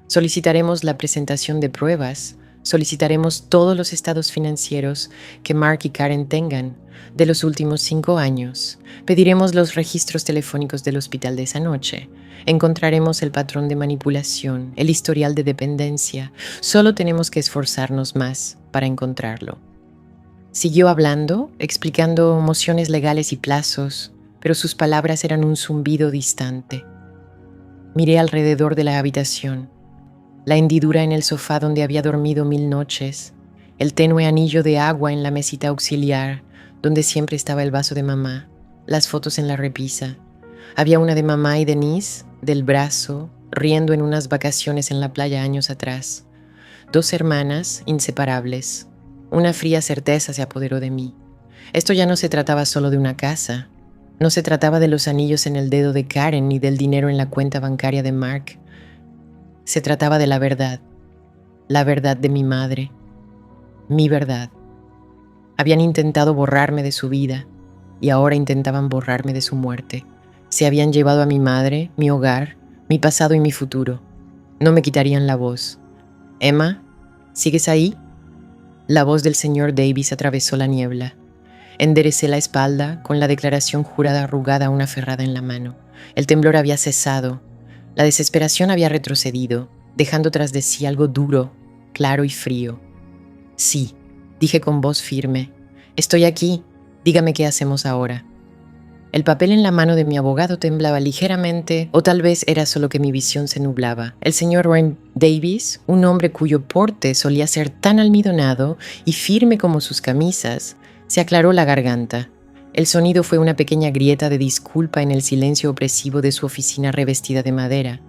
Solicitaremos la presentación de pruebas. Solicitaremos todos los estados financieros que Mark y Karen tengan de los últimos 5 años. Pediremos los registros telefónicos del hospital de esa noche. Encontraremos el patrón de manipulación, el historial de dependencia. Solo tenemos que esforzarnos más para encontrarlo. Siguió hablando, explicando mociones legales y plazos, pero sus palabras eran un zumbido distante. Miré alrededor de la habitación. La hendidura en el sofá donde había dormido 1000 noches, el tenue anillo de agua en la mesita auxiliar, donde siempre estaba el vaso de mamá, las fotos en la repisa. Había una de mamá y Denise, del brazo, riendo en unas vacaciones en la playa años atrás. 2 hermanas inseparables. Una fría certeza se apoderó de mí. Esto ya no se trataba solo de una casa. No se trataba de los anillos en el dedo de Karen ni del dinero en la cuenta bancaria de Mark. Se trataba de la verdad de mi madre, mi verdad. Habían intentado borrarme de su vida y ahora intentaban borrarme de su muerte. Se habían llevado a mi madre, mi hogar, mi pasado y mi futuro. No me quitarían la voz. «Emma, ¿sigues ahí?» La voz del señor Davis atravesó la niebla. Enderecé la espalda con la declaración jurada arrugada aún aferrada en la mano. El temblor había cesado. La desesperación había retrocedido, dejando tras de sí algo duro, claro y frío. «Sí», dije con voz firme. «Estoy aquí. Dígame qué hacemos ahora». El papel en la mano de mi abogado temblaba ligeramente, o tal vez era solo que mi visión se nublaba. El señor Wayne Davis, un hombre cuyo porte solía ser tan almidonado y firme como sus camisas, se aclaró la garganta. El sonido fue una pequeña grieta de disculpa en el silencio opresivo de su oficina revestida de madera.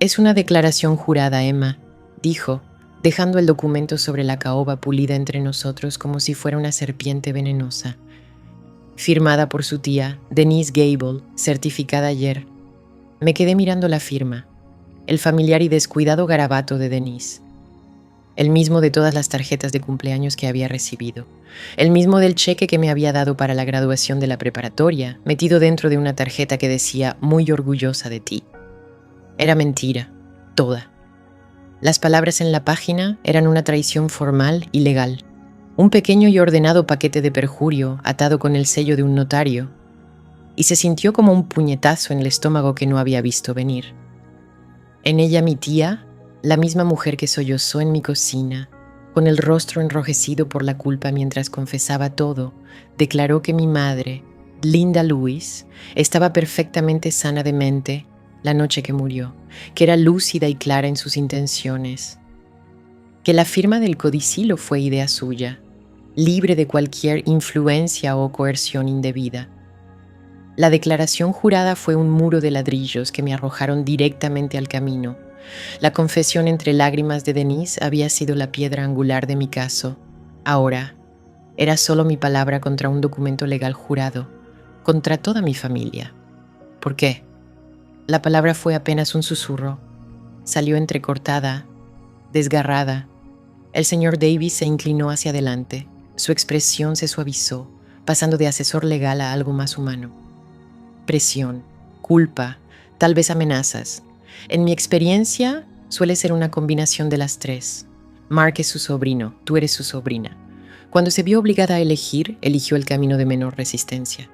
«Es una declaración jurada, Emma», dijo, dejando el documento sobre la caoba pulida entre nosotros como si fuera una serpiente venenosa. «Firmada por su tía, Denise Gable, certificada ayer». Me quedé mirando la firma, el familiar y descuidado garabato de Denise. El mismo de todas las tarjetas de cumpleaños que había recibido. El mismo del cheque que me había dado para la graduación de la preparatoria, metido dentro de una tarjeta que decía «muy orgullosa de ti». Era mentira, toda. Las palabras en la página eran una traición formal y legal. Un pequeño y ordenado paquete de perjurio atado con el sello de un notario. Y se sintió como un puñetazo en el estómago que no había visto venir. En ella mi tía, la misma mujer que sollozó en mi cocina, con el rostro enrojecido por la culpa mientras confesaba todo, declaró que mi madre, Linda Lewis, estaba perfectamente sana de mente la noche que murió, que era lúcida y clara en sus intenciones, que la firma del codicilo fue idea suya, libre de cualquier influencia o coerción indebida. La declaración jurada fue un muro de ladrillos que me arrojaron directamente al camino. La confesión entre lágrimas de Denise había sido la piedra angular de mi caso. Ahora, era solo mi palabra contra un documento legal jurado, contra toda mi familia. ¿Por qué? La palabra fue apenas un susurro. Salió entrecortada, desgarrada. El señor Davis se inclinó hacia adelante. Su expresión se suavizó, pasando de asesor legal a algo más humano. Presión, culpa, tal vez amenazas. En mi experiencia, suele ser una combinación de las tres. Mark es su sobrino, tú eres su sobrina. Cuando se vio obligada a elegir, eligió el camino de menor resistencia.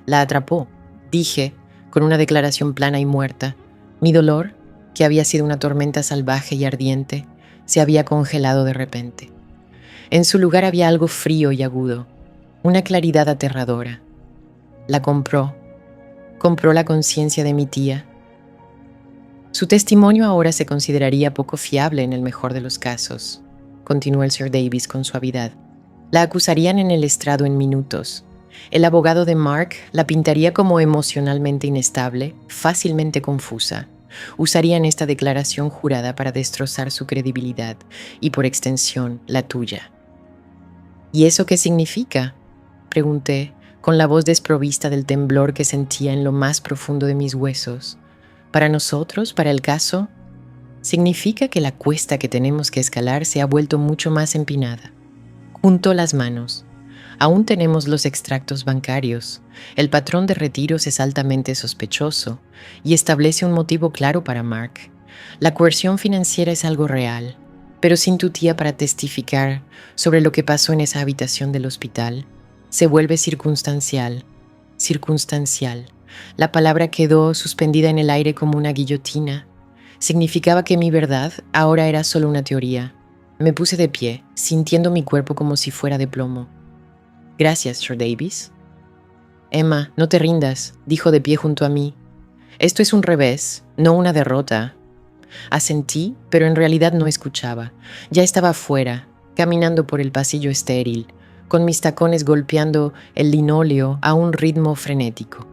La atrapó, dije, con una declaración plana y muerta. Mi dolor, que había sido una tormenta salvaje y ardiente, se había congelado de repente. En su lugar había algo frío y agudo, una claridad aterradora. La compró la conciencia de mi tía. Su testimonio ahora se consideraría poco fiable en el mejor de los casos, continuó el Sir Davis con suavidad. La acusarían en el estrado en minutos. El abogado de Mark la pintaría como emocionalmente inestable, fácilmente confusa. Usarían esta declaración jurada para destrozar su credibilidad y, por extensión, la tuya. ¿Y eso qué significa?, pregunté, con la voz desprovista del temblor que sentía en lo más profundo de mis huesos. ¿Para nosotros? ¿Para el caso? Significa que la cuesta que tenemos que escalar se ha vuelto mucho más empinada. Juntó las manos. Aún tenemos los extractos bancarios. El patrón de retiros es altamente sospechoso y establece un motivo claro para Mark. La coerción financiera es algo real, pero sin tu tía para testificar sobre lo que pasó en esa habitación del hospital, se vuelve circunstancial. Circunstancial. La palabra quedó suspendida en el aire como una guillotina. Significaba que mi verdad ahora era solo una teoría. Me puse de pie, sintiendo mi cuerpo como si fuera de plomo. Gracias, Sir Davis. Emma, no te rindas, dijo de pie junto a mí. Esto es un revés, no una derrota. Asentí, pero en realidad no escuchaba. Ya estaba afuera, caminando por el pasillo estéril, con mis tacones golpeando el linóleo a un ritmo frenético.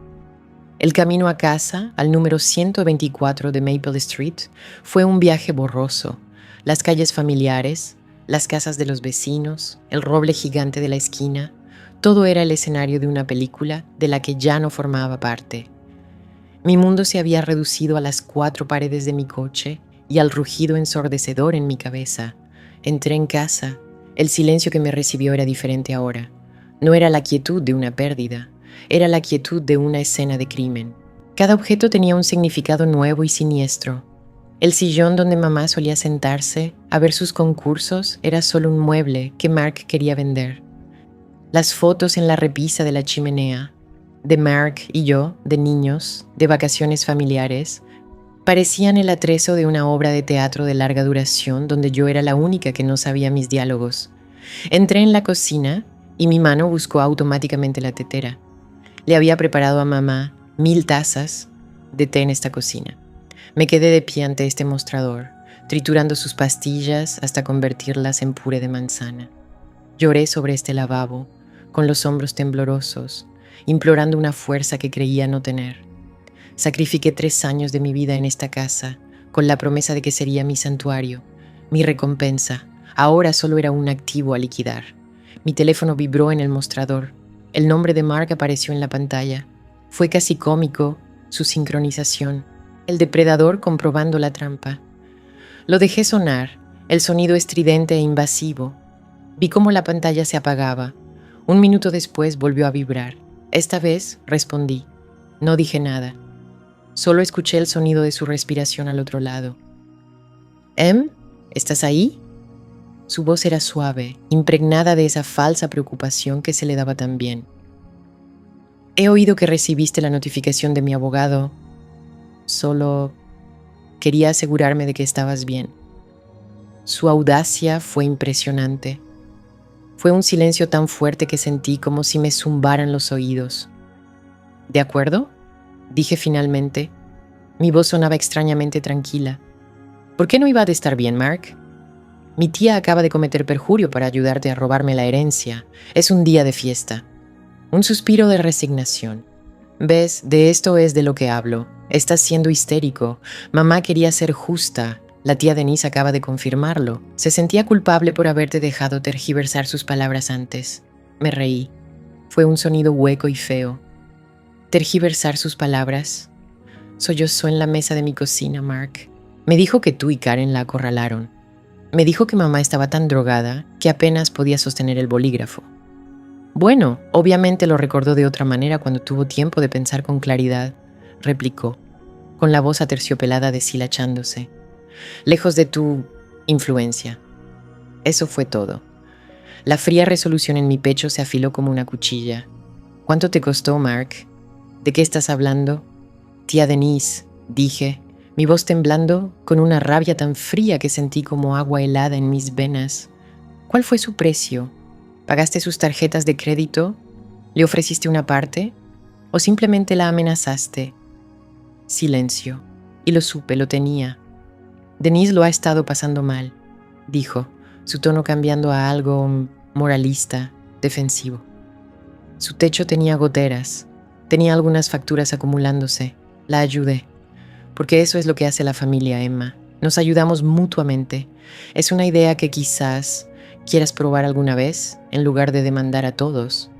El camino a casa, al número 124 de Maple Street, fue un viaje borroso. Las calles familiares, las casas de los vecinos, el roble gigante de la esquina, todo era el escenario de una película de la que ya no formaba parte. Mi mundo se había reducido a las 4 paredes de mi coche y al rugido ensordecedor en mi cabeza. Entré en casa. El silencio que me recibió era diferente ahora. No era la quietud de una pérdida, era la quietud de una escena de crimen. Cada objeto tenía un significado nuevo y siniestro. El sillón donde mamá solía sentarse a ver sus concursos era solo un mueble que Mark quería vender. Las fotos en la repisa de la chimenea, de Mark y yo, de niños, de vacaciones familiares, parecían el atrezo de una obra de teatro de larga duración donde yo era la única que no sabía mis diálogos. Entré en la cocina y mi mano buscó automáticamente la tetera. Le había preparado a mamá 1000 tazas de té en esta cocina. Me quedé de pie ante este mostrador, triturando sus pastillas hasta convertirlas en puré de manzana. Lloré sobre este lavabo, con los hombros temblorosos, implorando una fuerza que creía no tener. Sacrifiqué 3 años de mi vida en esta casa, con la promesa de que sería mi santuario, mi recompensa. Ahora solo era un activo a liquidar. Mi teléfono vibró en el mostrador. El nombre de Mark apareció en la pantalla. Fue casi cómico su sincronización, el depredador comprobando la trampa. Lo dejé sonar, el sonido estridente e invasivo. Vi cómo la pantalla se apagaba. 1 minuto después volvió a vibrar. Esta vez respondí. No dije nada. Solo escuché el sonido de su respiración al otro lado. ¿Estás ahí? Su voz era suave, impregnada de esa falsa preocupación que se le daba tan bien. He oído que recibiste la notificación de mi abogado. Solo quería asegurarme de que estabas bien. Su audacia fue impresionante. Fue un silencio tan fuerte que sentí como si me zumbaran los oídos. ¿De acuerdo?, dije finalmente. Mi voz sonaba extrañamente tranquila. ¿Por qué no iba a estar bien, Mark? Mi tía acaba de cometer perjurio para ayudarte a robarme la herencia. Es un día de fiesta. Un suspiro de resignación. ¿Ves? De esto es de lo que hablo. Estás siendo histérico. Mamá quería ser justa. La tía Denise acaba de confirmarlo. Se sentía culpable por haberte dejado tergiversar sus palabras antes. Me reí. Fue un sonido hueco y feo. ¿Tergiversar sus palabras? Sollozó en la mesa de mi cocina, Mark. Me dijo que tú y Karen la acorralaron. Me dijo que mamá estaba tan drogada que apenas podía sostener el bolígrafo. Bueno, obviamente lo recordó de otra manera cuando tuvo tiempo de pensar con claridad, replicó, con la voz aterciopelada deshilachándose. Lejos de tu influencia. Eso fue todo. La fría resolución en mi pecho se afiló como una cuchilla. ¿Cuánto te costó, Mark? ¿De qué estás hablando? Tía Denise, dije, mi voz temblando con una rabia tan fría que sentí como agua helada en mis venas. ¿Cuál fue su precio? ¿Pagaste sus tarjetas de crédito? ¿Le ofreciste una parte? ¿O simplemente la amenazaste? Silencio. Y lo supe, lo tenía. Denise lo ha estado pasando mal, dijo, su tono cambiando a algo moralista, defensivo. Su techo tenía goteras, tenía algunas facturas acumulándose. La ayudé, porque eso es lo que hace la familia, Emma. Nos ayudamos mutuamente. Es una idea que quizás quieras probar alguna vez, en lugar de demandar a todos.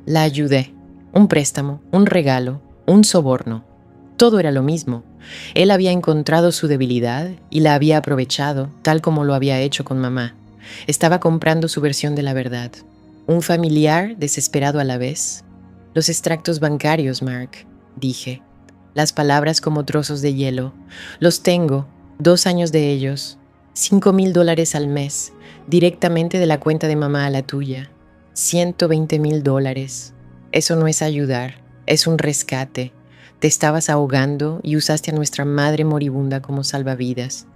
La ayudé. Un préstamo, un regalo, un soborno. Todo era lo mismo. Él había encontrado su debilidad y la había aprovechado, tal como lo había hecho con mamá. Estaba comprando su versión de la verdad. Un familiar desesperado a la vez. Los extractos bancarios, Mark, dije. Las palabras como trozos de hielo. Los tengo, 2 años de ellos. $5,000 al mes, directamente de la cuenta de mamá a la tuya. $120,000. Eso no es ayudar, es un rescate. Te estabas ahogando y usaste a nuestra madre moribunda como salvavidas.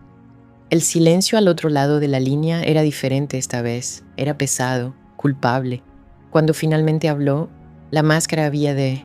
El silencio al otro lado de la línea era diferente esta vez. Era pesado, culpable. Cuando finalmente habló, la máscara había de